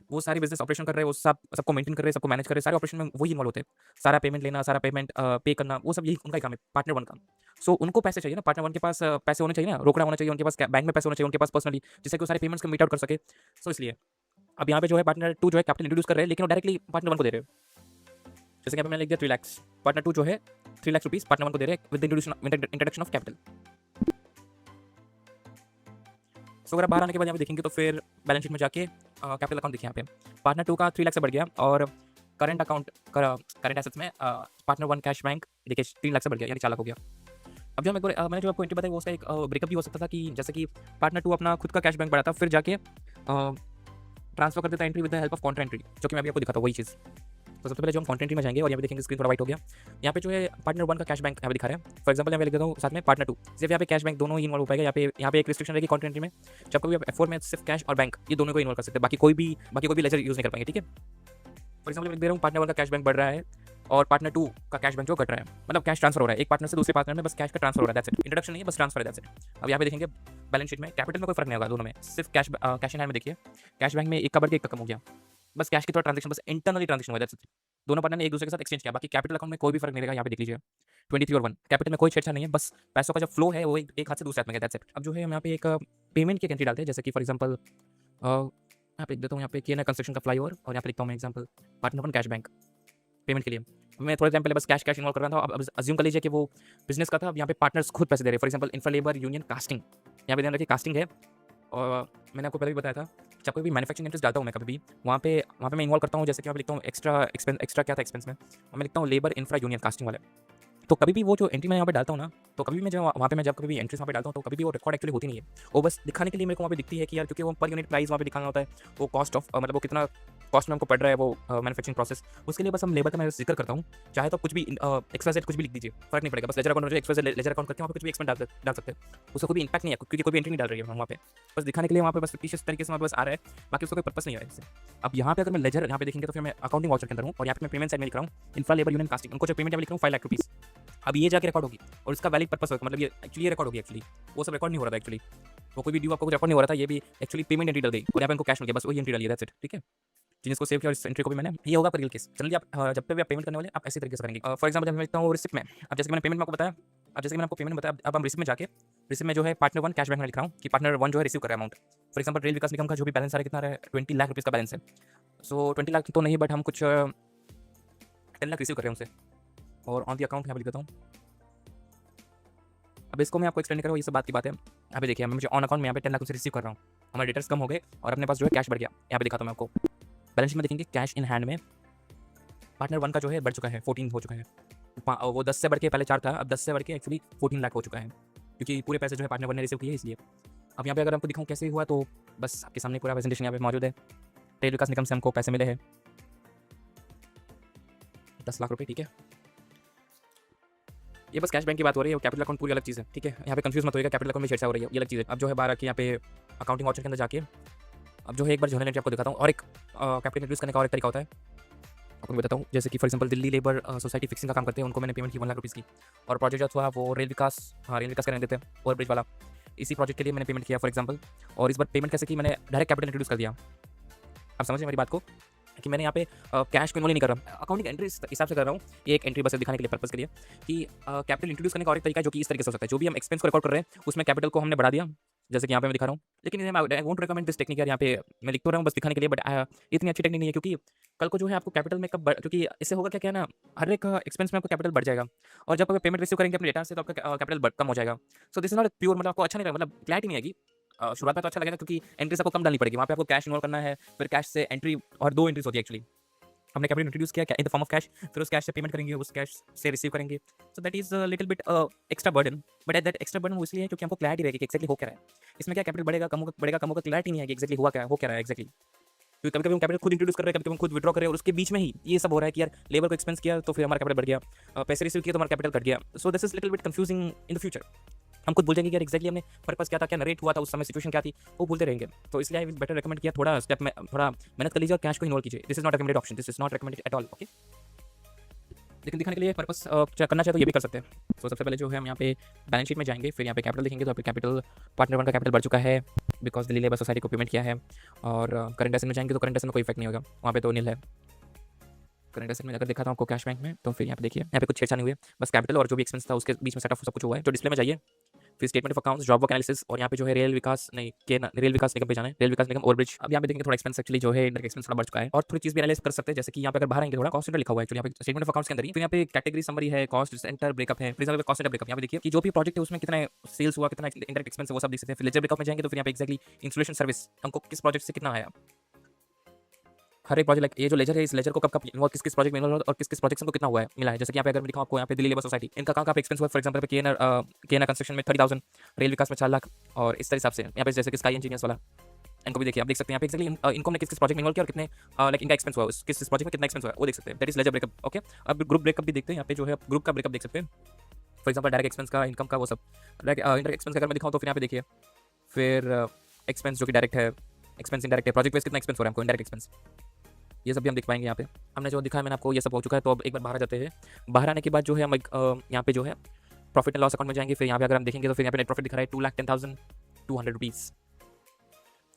वो सारी बिजनेस ऑपरेशन कर रहे हैं, वो सबको मेंटेन कर रहे हैं, सबको मैनेज कर रहे हैं, सारे ऑपरेशन में वही इन्वॉल्व होते हैं, सारा पेमेंट लेना, सारा पेमेंट पे करना, वो सब यही उनका ही काम है पार्टनर 1 का। सो उनको पैसे चाहिए ना, पार्टनर 1 के पास पैसे होने चाहिए ना, रोकड़ा होना चाहिए उनके पास, बैंक में पैसे होने चाहिए उनके पास पर्सनली, जिससे कि वो सारे पेमेंट्स को मीट आउट कर सके। सो इसलिए अब यहाँ पे जो है पार्टनर 2 जो है कैपिटल इंट्रोड्यूस कर रहे हैं, लेकिन वो डायरेक्टली पार्टनर 1 को दे रहे हैं। जैसे कि यहाँ पे मैंने लिख दिया 3 लाख, पार्टनर 2 जो है 3 लाख रुपीज़ पार्टनर 1 को दे रहे हैं विद इंट्रोडक्शन ऑफ कैपिटल। सो अगर आप बाहर आने के बाद यहाँ पे देखेंगे तो फिर बैलेंस शीट में जाके कैपिटल अकाउंट देखिए यहाँ पे पार्टनर 2 का 3 लाख से बढ़ गया और करंट अकाउंट करंट एसेट्स में पार्टनर 1 कैश बैंक देखिए 3 लाख से बढ़ गया यानी 4 लाख हो गया। अब जो मैंने जो आपको एंट्री बताई वो उसका एक ब्रेकअप भी हो सकता था कि जैसे कि पार्टनर 2 अपना खुद का कैश बैंक बढ़ाता फिर जाके ट्रांसफर कर देता entry with the help of Contra entry, जो कि मैं अभी आपको दिखाता हूँ वही चीज़। तो सबसे पहले जो हम कॉन्ट्रा एंट्री में जाएंगे और यहाँ पे देखेंगे स्क्रीन थोड़ा वाइट हो गया। यहाँ पे जो है पार्टनर 1 का कैश बैंक यहाँ पे दिखा रहा है। फॉर एग्जांपल यहाँ पे लिख देता हूँ साथ में पार्टनर 2, सिर्फ यहाँ पे कैश बैंक दोनों ही इन्वॉल्व हो पाएगा। यहाँ पे एक रिस्ट्रिक्शन रहेगी कॉन्ट्रा एंट्री में, जब कभी आप F4 में सिर्फ कैश और बैंक ये दोनों को इन्वॉल्व कर सकते हैं, बाकी कोई भी लेजर यूज़ नहीं कर पाएंगे। ठीक है, फॉर एग्जाम्पल लिख दे रहा हूँ पार्टनर 1 का कैश बैंक बढ़ रहा है और पार्टनर 2 का कैश बैंक जो घट रहा है, मतलब कैश ट्रांसफर हो रहा है एक पार्टनर से दूसरे पार्टनर में, बस कैश का ट्रांसफर हो रहा है, दैट्स इट। इंट्रोडक्शन नहीं है, बस ट्रांसफर है, दैट्स इट। अब यहाँ पे देखेंगे बैलेंस शीट में कैपिटल में कोई फर्क नहीं होगा दोनों में, सिर्फ कैश इन हैंड में देखिए कैश बैंक में एक का बढ़ के एक का कम हो गया, बस कैश की थोड़ा ट्रांजेक्शन बस इंटरनली ट्रांजेक्शन हुआ, दैट्स इट। दोनों पार्टनर ने एक दूसरे के साथ एक्सचेंज किया, बाकी कैपिटल अकाउंट में कोई भी फर्क नहीं रहेगा। यहाँ पे देख लीजिए 23 और 1 कैपिटल में कोई छेड़छाड़ नहीं है, बस पैसों का जो फ्लो है वो एक हाथ से दूसरे हाथ में गया, दैट्स इट। अब जो है हम यहाँ पे एक पेमेंट की एंट्री डालते हैं, जैसे कि फॉर एग्जाम्पल यहाँ पे देता हूँ यहाँ पे किया ना कंस्ट्रक्शन का फ्लाईओवर और यहाँ पे लिखता हूँ मैं example partner 1 cash bank payment के लिए। मैं थोड़े टाइम पहले बस कैश इन्वॉल्व कर रहा था, अब अज्यूम कर लीजिए कि वो बिजनेस का था। अब यहाँ पे पार्टनर्स खुद पैसे दे रहे हैं, for example infra labour union casting, यहाँ पे ध्यान रखिए कास्टिंग है। और मैंने आपको पहले भी बताया था जब कोई भी मैन्युफैक्चरिंग इंटरेस्ट डालता हूँ मैं कभी भी वहाँ पे मैं इन्वॉल्व करता हूँ, जैसे कि यहाँ पे लिखता हूँ एक्स्ट्रा क्या था एक्सपेंस में, मैं लिखता हूँ लेबर इंफ्रा यूनियन कास्टिंग वाले। तो कभी भी वो जो एंट्री मैं यहाँ पे डालता हूँ ना, तो कभी भी मैं जब कभी भी एंट्रीज वहाँ पे डालता हूँ तो कभी भी वो रिकॉर्ड एक्चुअली होती नहीं है, वो बस दिखाने के लिए मेरे को वहाँ पे दिखती है कि यार, क्योंकि वो पर यूनिट प्राइस वहाँ पे दिखाना होता है, वो कॉस्ट ऑफ मतलब वो कितना कॉस्ट में हमको पड़ रहा है वो मैन्युफैक्चरिंग प्रोसेस, उसके लिए बस हम लेबर का मैं जिक्र करता हूँ। चाहे तो कुछ भी एक्सपेंस कुछ भी लिख दीजिए, फर्क नहीं पड़ेगा, बस ledger account expense ledger account करके वहाँ पे कुछ भी एक्सपेंस डाल सकते हैं, उसका कोई भी इंपैक्ट नहीं है क्योंकि कोई भी एंट्री नहीं डाल रही है वहाँ पे, बस दिखाने के लिए वहाँ पे बस फिक्टिशियस तरीके से वहाँ पे बस आ रहा है, बाकी उसका कोई पर्पस नहीं है इससे। अब यहाँ पे अगर मैं लेजर यहाँ पे देखेंगे तो फिर मैं अकाउंटिंग वाउचर के अंदर हूँ और यहाँ पे मैं पेमेंट साइड में लिख रहा हूँ इंफ्रा लेबर यूनियन कास्टिंग, उनको जो पेमेंट लिख रहा हूँ 5 लाख रुपीज़। अब ये जाके रिकॉर्ड होगी और इसका वैलिड पर्पस होगा, मतलब ये एक्चुअली रिकॉर्ड होगी, एक्चुअली वो सब रिकॉर्ड नहीं हो रहा था, एक्चुअली वो कोई भी ड्यू आपको कुछ रिकॉर्ड नहीं हो रहा था, ये भी एक्चुअली पेमेंट एंट्री डल गई और यहाँ पे इनको कैश मिल गया, बस वही एंट्री डालिए, दैट्स इट। ठीक है, जिसको सेव किया और इस एंट्री को भी मैंने, ये होगा रियल केस। जनरली आप जब पे भी आप पेमेंट करने वाले आप ऐसे तरीके से करेंगे। फॉर एग्जाम्पल मैं लिखता हूँ रिसिप्ट में, अब जैसे कि मैंने पेमेंट में आपको बताया, अब जैसे कि मैंने आपको पेमेंट बताया, अब हम रिसिप्ट में जाके रिसिप्ट में जो है पार्टनर 1 कैश बैंक में लिख रहा हूँ कि पार्टनर 1 जो है रिसीव कर रहा है अमाउंट। फॉर एग्जाम्पल रेल विकास निगम का जो भी बैलेंस आ रहा है कितना रहा है 20 लाख रुपीज़ का बैलेंस है। सो 20 लाख तो नहीं, बट हम कुछ 10 लाख रिसीव कर रहे हैं उनसे और ऑन दी अकाउंट यहाँ पर लिख देता हूँ। अब इसको मैं आपको एक्सप्लेन कर रहा हूँ, ये सब बात की बात है। यहाँ पे देखिए मुझे ऑन अकाउंट में यहाँ पे 10 लाख उनसे रिसीव कर रहा हूँ, हमारे डेटर्स कम हो गए और अपने पास जो है कैश बढ़ गया। यहाँ पे दिखाता हूँ मैं आपको बैलेंस शीट में देखेंगे कैश इन हैंड में पार्टनर 1 का जो है बढ़ चुका है 14 हो चुका है, वो 10 से बढ़ के पहले 4 था, अब 10 से बढ़ के एक्चुअली 14 लाख हो चुका है क्योंकि पूरे पैसे जो है पार्टनर 1 ने रिसीव किए इसलिए। अब यहाँ पे अगर आपको दिखाऊँ कैसे हुआ तो बस आपके सामने पूरा प्रेजेंटेशन यहाँ पे मौजूद है। रेल विकास निगम से हमको पैसे मिले हैं 10 लाख रुपये। ठीक है, ये बस कैश बैंक की बात हो रही है, कैपिटल अकाउंट पूरी अलग चीज़ है। ठीक है, यहाँ पे कंफ्यूज मत होइएगा, कैपिटल अकाउंट में छेड़छाड़ हो रही है, ये अलग चीज़ है। अब जो है बाहर आके यहाँ पे अकाउंटिंग वाउचर के अंदर जाके अब जो है एक बार जर्नल एंट्री आपको दिखाता हूँ और एक कैपिटल इंक्रीज करने का और एक तरीका होता है आपको मैं बताता हूँ। जैसे कि for example Delhi labour society fixing का काम करते हैं, उनको मैंने पेमेंट की 1 लाख रुपीज़ की, और प्रोजेक्ट जो था वो रेल विकास का रहने देते हैं ओवर ब्रिज वाला, इसी प्रोजेक्ट के लिए मैंने पेमेंट किया फॉर एग्जांपल। और इस बार पेमेंट कैसे की, मैंने डायरेक्ट कैपिटल इंट्रोड्यूस कर दिया। आप समझिए मेरी बात को कि मैंने यहाँ पे कैश को इन्वॉल्व नहीं कर रहा, अकाउंटिंग एंट्री इस हिसाब से कर रहा हूँ, ये एक एंट्री बस दिखाने के लिए पर्पस के लिए कि कैपिटल इंट्रोड्यूस करने का और एक तरीका है जो कि इस तरीके से हो सकता है। जो भी हम एक्सपेंस को रिकॉर्ड कर रहे हैं उसमें कैपिटल को हमने बढ़ा दिया, जैसे कि यहाँ पे मैं दिखा रहा हूँ। लेकिन I won't recommend this technique यार, यहाँ पे मैं लिख तो रहा हूँ बस दिखाने के लिए, बट इतनी अच्छी टेक्निक नहीं है क्योंकि कल को जो है आपको कैपिटल में क्योंकि इससे होगा क्या ना, हर एक एक्सपेंस में आपको कैपिटल बढ़ जाएगा और जब आप पेमेंट रिसीव करेंगे अपने डेटा से तो आपका कैपिटल कम हो जाएगा। So this is not pure, मतलब आपको अच्छा नहीं लगेगा, मतलब क्लैरिटी नहीं आएगी। शुरुआत में तो अच्छा लगेगा क्योंकि एंट्रीज आपको कम डालनी पड़ेगी, वहाँ पे आपको कैश इन्वॉल्व करना है, फिर कैश से एंट्री और 2 एंट्रीज होती है एक्चुअली। हमने कैपिटल इंट्रोड्यूस किया in the form of cash, फिर उस कैश से पेमेंट करेंगे, उस कैश से रिसीव करेंगे। So that is little bit extra burden, but that extra burden इसलिए है क्योंकि हमको क्लैरिटी रहेगी कि एक्जैक्टली हो क्या रहा है, इसमें क्या कैपिटल बढ़ेगा कम होगा, क्लैरिटी नहीं है कि एक्जैक्टली हो क्या रहा है एक्जैक्टली। क्योंकि कभी कभी हम कैपिटल खुद इंट्रोड्यूस कर रहे हैं, कभी हम खुद विड्रॉ कर रहे हैं और उसके बीच में ही ये सब हो रहा है कि यार लेबर को एक्सपेंस किया तो फिर हमारा कैपिटल बढ़ गया, पैसे रिसीव किया तो हमारा कैपिटल घट गया। So this is little bit confusing in the future. हम खुद भूल जाएंगे कि यार एक्जैक्टली हमने पर्पस क्या था, क्या नरेट हुआ था उस समय, सिचुएशन क्या थी, वो भूलते रहेंगे। तो इसलिए आई विल बेटर रिकमेंड किया थोड़ा स्टेप में थोड़ा मेहनत कर लीजिए और कैश को इन्वॉल्व कीजिए। This is not recommended option, this is not recommended at all. Okay, लेकिन दिखाने के लिए पर्पस करना चाहे तो ये भी कर सकते हैं। तो सबसे पहले जो है हम यहाँ पे बैलेंस शीट में जाएंगे, फिर यहाँ पे कैपिटल देखेंगे तो यहाँ पे कैपिटल पार्टनर 1 का कैपिटल बढ़ चुका है बिकॉज दिल्ली लेबर सोसाइटी को पेमेंट किया है। और करंट एसेट में जाएंगे तो करंट एसेट में कोई इफेक्ट नहीं होगा, वहाँ पे तो नील है। करंट एसेट में अगर देखा था आपको कैश बैंक में, तो फिर यहाँ पे देखिए यहाँ पे कुछ छेड़छाड़ नहीं हुई है, बस कैपिटल और जो भी एक्सपेंस था उसके बीच में सेट ऑफ सब कुछ हुआ है। जो डिस्प्ले में जाइए फिर statement of accounts, job work analysis, और यहाँ पे जो है रेल विकास नहीं के रेल विकास निगम पे जाना है, रेल विकास निगम ओवरब्रिज। अब यहाँ पे देखेंगे थोड़ा एक्सपेंस एक्चुअली जो है इंडायरेक्ट एक्सपेंस थोड़ा बढ़ चुका है, और थोड़ी चीज भी एनालाइज कर सकते हैं, जैसे कि यहाँ पे अगर बाहर आएंगे थोड़ा कॉस्ट सेंटर लिखा हुआ है एक्चुअली यहाँ पे स्टेटमेंट ऑफ अकाउंट्स के अंदर ही। फिर यहाँ पे कैटेगरी समरी है, कॉस्ट सेंटर ब्रेकअप है, फिर कॉस्ट सेंटर ब्रेकअप। यहाँ पे देखिए कि जो भी प्रोजेक्ट है उसमें कितना सेल्स हुआ, कितना इंडायरेक्ट एक्सपेंस है, वो सब देख सकते हैं। फिर लेजर ब्रेकअप में जाएंगे तो फिर यहाँ पे एक्जैक्टली इंस्टॉलेशन सर्विस हमको किस प्रोजेक्ट से कितना आया, हर एक प्रोजेक्ट ये जो लेजर है, इस लेजर को कब इन्वॉल्व किस प्रोजेक्ट में इन्वॉल्व और किस प्रोजेक्ट को कितना हुआ है मिला है। जैसे कि यहाँ पे अगर मैं दिखाऊं आपको, यहाँ पे दिल्ली लेबर सोसाइटी इनका कहाँ का एक्सपेंस हुआ, फॉर एग्जांपल के एन कंस्ट्रक्शन में 30,000, रेल विकास में 4 लाख, और इस तरह हिसाब से यहाँ पे जैसे कि स्काई इंजीनियर्स वाला इनको भी देखिए, आप देख सकते हैं यहाँ पे एक्चुअली इनको हमने किस प्रोजेक्ट में इन्वॉल्व किया और कितने लाइक इनका एक्सपेंस हुआ, किस प्रोजेक्ट में कितना एक्सपेंस हुआ वो देख सकते हैं। That is ledger breakup. Okay, अब ग्रुप ब्रेकअप भी देखते हैं, यहाँ पे जो है ग्रुप का ब्रेकअप देख सकते हैं। फॉर एग्जांपल डायरेक्ट एक्सपेंस का, इनकम का, वो सब इंडायरेक्ट एक्सपेंस का अगर मैं दिखाऊं तो फिर यहाँ पे देखिए, फिर एक्सपेंस जो कि डायरेक्ट है, एक्सपेंस इनडायरेक्ट है, प्रोजेक्ट बेस कितना एक्सपेंस हो रहा है हमको, इंडायरेक्ट एक्सपेंस, ये सब भी हम दिख पाएंगे। यहाँ पे हमने जो दिखाया मैंने आपको ये सब हो चुका है। तो अब एक बार बाहर आ जाते हैं। बाहर आने के बाद जो है हम यहाँ पे जो है प्रॉफिट एंड लॉस अकाउंट में जाएंगे। फिर यहाँ पे अगर हम देखेंगे तो फिर यहाँ पे नेट प्रॉफिट दिख रहा है 2,10,200 रुपीज़।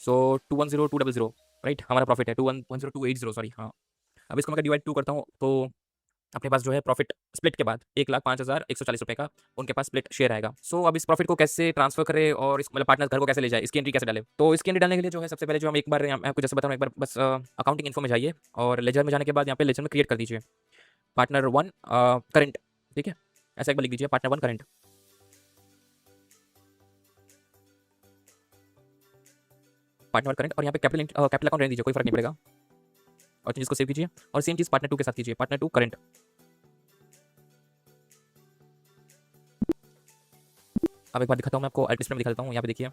सो 210,200 राइट, हमारा प्रॉफिट है 2,10,280 सॉरी। हाँ, अब इसको मैं डिवाइड 2 करता हूँ तो अपने पास जो है प्रॉफिट स्प्लिट के बाद 1,05,140 रुपये का उनके पास स्प्लिट शेयर आएगा। सो अब इस प्रॉफिट को कैसे ट्रांसफर करें और इस मतलब पार्टनर घर को कैसे ले जाए, इसकी एंट्री कैसे डालें। तो इसकी एंट्री डालने के लिए जो है सबसे पहले जो हम एक बार आपको जैसे बताऊँ, एक बार बस अकाउंटिंग इन्फो में जाइए और लेजर में जाने के बाद यहाँ पे लेजर में क्रिएट कर दीजिए पार्टनर 1 करंट। ठीक है, ऐसा एक बार लिख दीजिए पार्टनर 1 करंट, पार्टनर करंट, और यहाँ पे कैपिटल अकाउंट रहने दीजिए, कोई फर्क नहीं पड़ेगा। और चीज़ को सेव कीजिए और सेम चीज़ पार्टनर 2 के साथ कीजिए, पार्टनर 2 करंट। अब एक बार दिखाता हूँ मैं आपको, डिस्प्ले में दिखा देता हूँ। यहाँ पे देखिए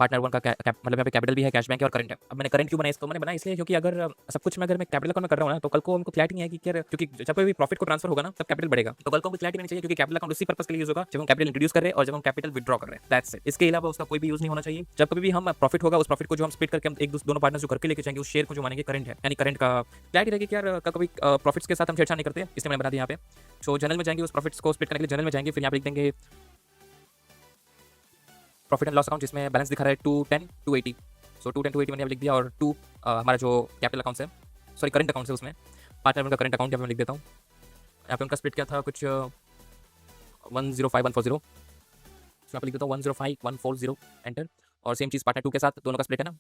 पार्टनर 1 का मतलब यहाँ पे कैपिटल भी है, कैश बैंक है और करंट है। अब मैंने करंट क्यों बनाया, इसको मैंने बनाया इसलिए क्योंकि अगर सब कुछ मैं कैपिटल अकाउंट में कर रहा हूँ ना, तो कल को हमको क्लैरिटी नहीं है कि क्या, क्योंकि जब भी प्रॉफिट को ट्रांसफर होगा ना तब कैपिटल बढ़ेगा। तो कल को हमको क्लैरिटी नहीं चाहिए, क्योंकि कैपिटल अकाउंट उसी पर्पस के लिए यूज होगा जब हम कैपिटल इंट्रोड्यूस कर रहे हैं और जब हम कैपिटल विड्रॉ कर रहे हैं। That's it. इसके अलावा उसका कोई भी यूज नहीं होना चाहिए। जब कभी भी हम प्रॉफिट होगा, उस प्रॉफिट को जो हम स्प्लिट करके हम एक दोनों पार्टनर जो करके लेके जाएंगे, उस शेयर को जो मानेंगे करंट है, यानी करंट का क्लैरिटी रहेगी कि यार कभी प्रॉफिट्स के साथ हम छेड़छाड़ नहीं करते, इसलिए मैंने बना दिया यहाँ पे। सो जनरल में जाएंगे, उस प्रॉफिट्स को स्प्लिट करने के लिए जनरल में जाएंगे, फिर यहाँ पे लिख देंगे प्रॉफिट एंड लॉस अकाउंट, जिसमें बैलेंस दिखा रहा है 210,280। सो 210,280 मैंने लिख दिया, और 2 हमारा जो कैपिटल अकाउंट है, सॉरी करंट अकाउंट है, उसमें पार्टनर उनका करंट अकाउंट यहाँ पे मैं लिख देता हूँ। यहाँ पे उनका स्प्लिट क्या था, कुछ 105,140। सो यहाँ पे लिख देता हूँ 105,140 एंटर। और सेम चीज़ पार्टनर 2 के साथ, दोनों का स्प्लिट है ना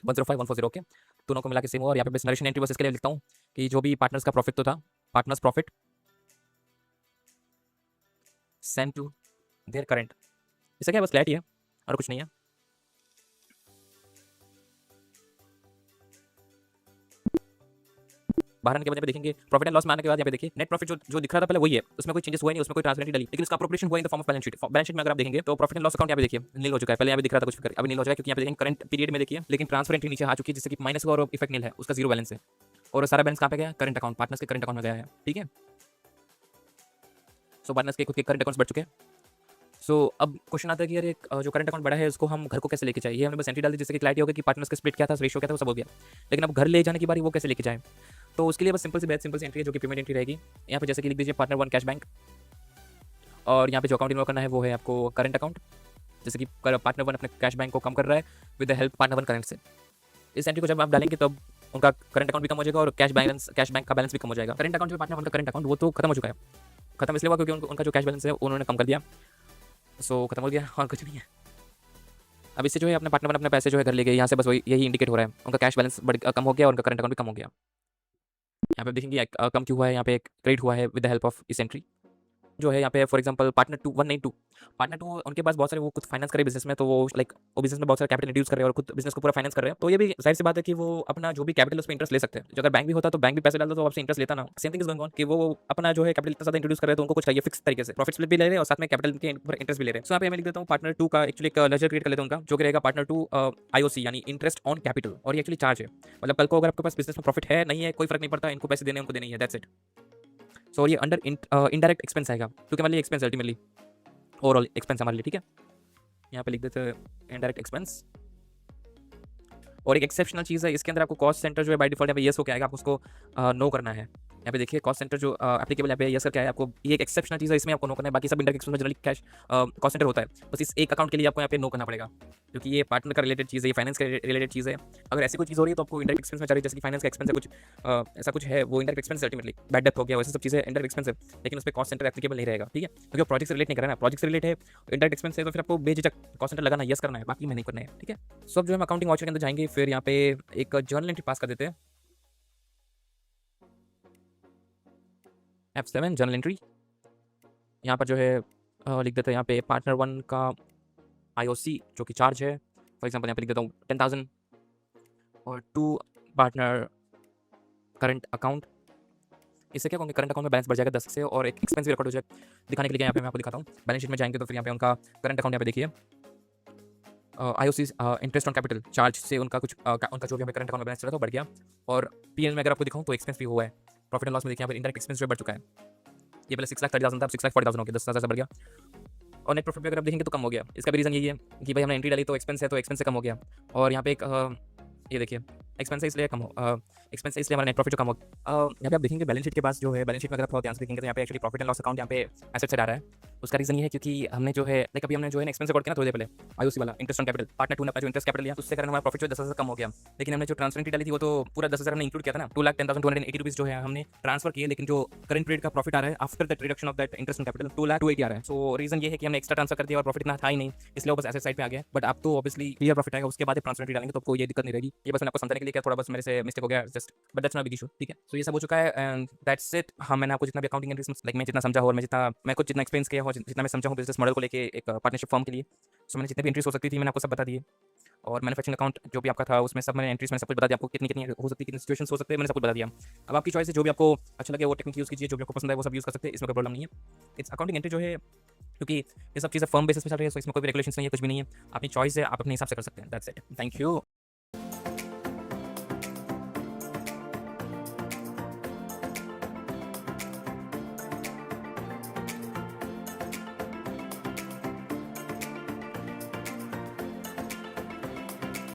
105,140। ओके, दोनों को मिला के सेम हुआ। और यहाँ पे बस नरेशन एंट्री बस इसके लिए लिखता हूँ कि जो भी पार्टनर्स का प्रॉफिट तो था, partners profit send to their current. इससे क्या है, बस क्लैरिटी है और कुछ नहीं है। बाहर आने के बाद यहाँ पे देखेंगे प्रॉफिट एंड लॉस में आने के बाद यहाँ पे देखिए नेट प्रॉफिट जो दिख रहा था पहले वही है, उसमें कोई चेंजेस हुआ नहीं, उसमें कोई ट्रांसफर नहीं डाली, लेकिन उसका अप्रोप्रिएशन हुआ in the form of balance sheet. Balance sheet में अगर आप देखेंगे तो प्रॉफिट एंड लॉस अकाउंट यहाँ पे देखिए नील हो चुका है, पहले यहाँ पे दिख रहा था कुछ, अभी नील हो जाएगा क्योंकि यहाँ पे देखेंगे करंट पीरियड में देखिए, लेकिन ट्रांसफर एंट्री नीचे आ चुकी है, जिससे कि माइनस हुआ और इफेक्ट नील है, उसका जीरो बैलेंस है, और सारा बैलेंस कहाँ पे गया, करंट अकाउंट, पार्टनर्स के करंट अकाउंट में गया है। ठीक है, सो पार्टनर्स के खुद के करंट अकाउंट्स बढ़ चुके हैं। सो अब क्वेश्चन आता है कि यार एक जो करंट अकाउंट बड़ा है उसको हम घर को कैसे लेके जाए। हमने बस एंट्री डाल दी, जिससे कि क्लैरिटी होगा कि पार्टनर्स का स्प्लिट क्या था, रेशियो क्या था, वो सब हो गया। लेकिन अब घर ले जाने की बारी वो कैसे लेके जाए, तो उसके लिए बस सिंपल सी एंट्री है जो कि पेमेंट एंट्री रहेगी। यहाँ पे जैसे कि लिख दीजिए पार्टनर 1 कैश बैंक, और यहाँ पे जो अकाउंट इन्वॉल्व करना है वो है आपको करंट अकाउंट, जैसे कि पार्टनर 1 अपने कैश बैंक को कम कर रहा है with the help partner 1 current से। इस एंट्री को जब आप डालेंगे तब उनका करंट अकाउंट भी कम हो जाएगा और कैश बैंक का बैलेंस भी कम हो जाएगा। करंट अकाउंट जो पार्टनर 1 का करंट अकाउंट वो तो खत्म हो चुका है, खत्म इसलिए हुआ क्योंकि उनका जो कैश बैलेंस है उन्होंने कम कर दिया, सो खत्म हो गया और कुछ नहीं है। अब इससे जो है अपने पार्टनर 1 अपने पैसे जो है घर ले गए, यहाँ से बस वही यही इंडिकेट हो रहा है, उनका कैश बैलेंस कम हो गया और उनका करंट अकाउंट भी कम हो गया। यहाँ पे देखेंगे कम क्यों हुआ है, यहाँ पे एक क्रेडिट हुआ है विद द हेल्प ऑफ इस एंट्री जो है यहाँ पे। फॉर एग्जांपल पार्टनर 2 192, पार्टनर 2 उनके पास बहुत सारे वो खुद फाइनेंस करे बिजनेस में, तो वो लाइक वो बिजनेस में बहुत सारा कैपिटल इंड्यूस कर रहे हैं और खुद बिजनेस को पूरा फाइनेंस कर रहे हैं, तो ये भी जाहिर सी बात है कि वो अपना जो भी कैपिटल उस पर इंटरेस्ट ले सकते हैं। जो अगर बैंक भी होता तो बैंक भी पैसे डालता तो आपसे इंटरेस्ट लेता ना। Same thing is going on कि वो अपना जो है कैपिटल इतना ज़्यादा इंट्रोड्यूस कर रहे हैं तो उनको कुछ चाहिए फिक्स तरीके से, प्रॉफिट स्प्लिट भी ले रहे हैं और साथ में कैपिटल के इंटरेस्ट भी ले रहे हैं। सो यहाँ पे मैं लिख देता हूँ पार्टनर 2 का एक्चुअली एक लेजर क्रिएट कर लेता हूँ उनका, जो कि रहेगा पार्टनर 2 IOC यानी इंटरेस्ट ऑन कैपिटल, और ये एक्चुअली चार्ज है, मतलब कल को अगर आपके पास बिजनेस में प्रॉफिट है नहीं है कोई फर्क नहीं पड़ता, इनको पैसे देने उनको देने ही है, दैट्स इट। सो ये अंडर इनडायरेक्ट एक्सपेंस आएगा, क्योंकि हमारे लिए एक्सपेंस अल्टीमेटली ओवरऑल एक्सपेंस हमारे लिए। ठीक है, यहाँ पे लिख देते हैं इनडायरेक्ट एक्सपेंस। और एक एक्सेप्शनल चीज़ है इसके अंदर, आपको कॉस्ट सेंटर जो है बाय डिफॉल्ट यहाँ पे येस हो के आएगा, आपको उसको नो करना है, यहाँ पे देखिए कॉस्ट सेंटर जो एप्लीकेबल यहाँ पे यस करके है आपको, ये एक एक्सेप्शनल चीज़ है, इसमें आपको नो करना है। बाकी सब इंडायरेक्ट एक्सपेंस में जनरली कैश कॉस्ट सेंटर होता है, बस इस एक अकाउंट के लिए आपको यहाँ पे नो करना पड़ेगा, क्योंकि ये पार्टनर का रिलेटेड चीज़ है, ये फाइनेंस का रिलेटेड चीज़ है। अगर ऐसी कोई चीज़ हो रही है तो आपको इंडायरेक्ट एक्सपेंस में जा रही है, जैसे कि फाइनेंस का एक्सपेंस है कुछ ऐसा कुछ है, वो indirect expense ultimately bad death हो गया, वैसे सब चीज़ें इंडायरेक्ट एक्सपेंस है, लेकिन उस पर कॉस्ट सेंटर एप्लीकेबल नहीं रहेगा, ठीक है, क्योंकि प्रोजेक्ट से रिलेट नहीं करना है, प्रोजेक्ट से रिलेट है, इंडायरेक्ट एक्सपेंस है, तो फिर आपको बेझिझक कॉस्ट सेंटर लगाना यस करना है, बाकी में नहीं करना है, ठीक है। सो अब जो हम अकाउंटिंग वाउचर के अंदर जाएंगे, फिर यहाँ पे एक जर्नल एंट्री पास कर देते हैं, F7 जर्नल एंट्री। यहाँ पर जो है लिख देते हैं यहाँ पे पार्टनर 1 का IOC जो कि चार्ज है, फॉर एग्जांपल यहाँ पे लिख देता हूँ 10,000, और 2 पार्टनर करंट अकाउंट। इससे क्या होंगे, करंट अकाउंट में बैलेंस बढ़ जाएगा 10 से, और एक एक्सपेंस भी रिकॉर्ड हो जाए। दिखाने के लिए यहाँ पे मैं आपको दिखाता हूँ, बैलेंस शीट में जाएंगे तो फिर यहाँ पे उनका करंट अकाउंट यहाँ पे देखिए IOC interest on capital charge से उनका कुछ उनका जो भी यहाँ पे करंट अकाउंट में बैलेंस चला था बढ़ गया, और PL में अगर आपको दिखाऊँ तो एक्सपेंस भी हुआ है। प्रॉफिट एंड लॉस में देखिए यहाँ पर इंडायरेक्ट एक्सपेंस जो बढ़ चुका है, ये पहले 6,30,000 था, अब 6,40,000 हो गया, 10,000 बढ़ गया। और नेट प्रॉफिट पे अगर आप देखेंगे तो कम हो गया। इसका भी रीज़न यही है कि भाई हमने एंट्री डाली तो एक्सपेंस है, तो एक्सपेंस से कम हो गया। और यहाँ पे एक ये देखिए एक्सपेंस है इसलिए कम हो, एक्सपेंस है इसलिए हमारा नेट प्रॉफिट जो कम हो। यहाँ पे आप देखेंगे बैलेंस शीट के पास जो है, बैलेंस शीट में अगर आप थोड़ा ध्यान से देखेंगे तो यहाँ पे actually profit and loss account यहाँ पे एसेट साइड आ रहा है। उसका रीज़न ये है क्योंकि हमने जो है लाइक अभी हमने जो है एक्सपेंस रिकॉर्ड किया ना थोड़ी देर पहले, IOC वाला इंटरेस्ट ऑन कैपिटल, पार्टनर 2 ने अपना जो इंटरेस्ट कैपिटल लिया, उससे कारण हमारा प्रॉफिट जो 10,000 कम हो गया। लेकिन हमने जो ट्रांसफर एंट्री डाली थी वो तो पूरा 10,000 हमने इंक्लूड किया था ना, 2,10,280 रुपीज़ जो है हमने ट्रांसफर किए, लेकिन जो करंट पीरियड का प्रॉफिट आ रहा है after that reduction of that interest on capital 2,280 आ रहा है। सो रीज़न ये है कि हमने एक्स्ट्रा ट्रांसफर कर दिया और प्रॉफिट इतना था ही नहीं, इसलिए वो बस एसेट साइड पे आ गया। बट आप तो ऑब्वियसली क्लियर प्रॉफिट आएगा, उसके बाद ट्रांसफर एंट्री डालेंगे तो आपको ये दिक्कत नहीं रहेगी। ये बस मैंने आपको समझाने के लिए किया, थोड़ा बस मेरे से मिस्टेक हो गया just, but that's not big issue, ठीक है। सो ये सब हो चुका है एंड दैट्स इट। हाँ, मैंने आपको जितना भी अकाउंटिंग एंट्रीज लाइक मैं जितना समझा हो और मैं खुद जितना एक्सपीरियंस किया हो, जितना मैं समझा हूँ बिजनेस मॉडल को लेके एक पार्टनरशिप फॉर्म के लिए, सो मैंने जितने भी एंट्रीज हो सकती थी मैंने आपको सब बता दिए। और मैन्युफैक्चरिंग अकाउंट जो भी आपका था उसमें सब मैंने एंट्रीज मैंने सब कुछ बता दिया आपको, कितनी कितनी हो सकती है, कितनी सिचुएशंस हो सकते हैं, मैंने सब कुछ बता दिया। अब आपकी चॉइस है, जो भी आपको अच्छा लगे वो टेक्निक यूज़ कीजिए, जो भी आपको पसंद है वो सब यूज़ कर सकते हैं, इसमें कोई प्रॉब्लम नहीं है। इट्स अकाउंटिंग एंट्री जो है, क्योंकि ये सब चीज़ें फर्म बेसिस पे चल रही है, सो इसमें कोई भी रेगुलेशंस नहीं है, कुछ भी नहीं है, अपनी चॉइस है, आप अपने हिसाब से कर सकते हैं। That's it, thank you.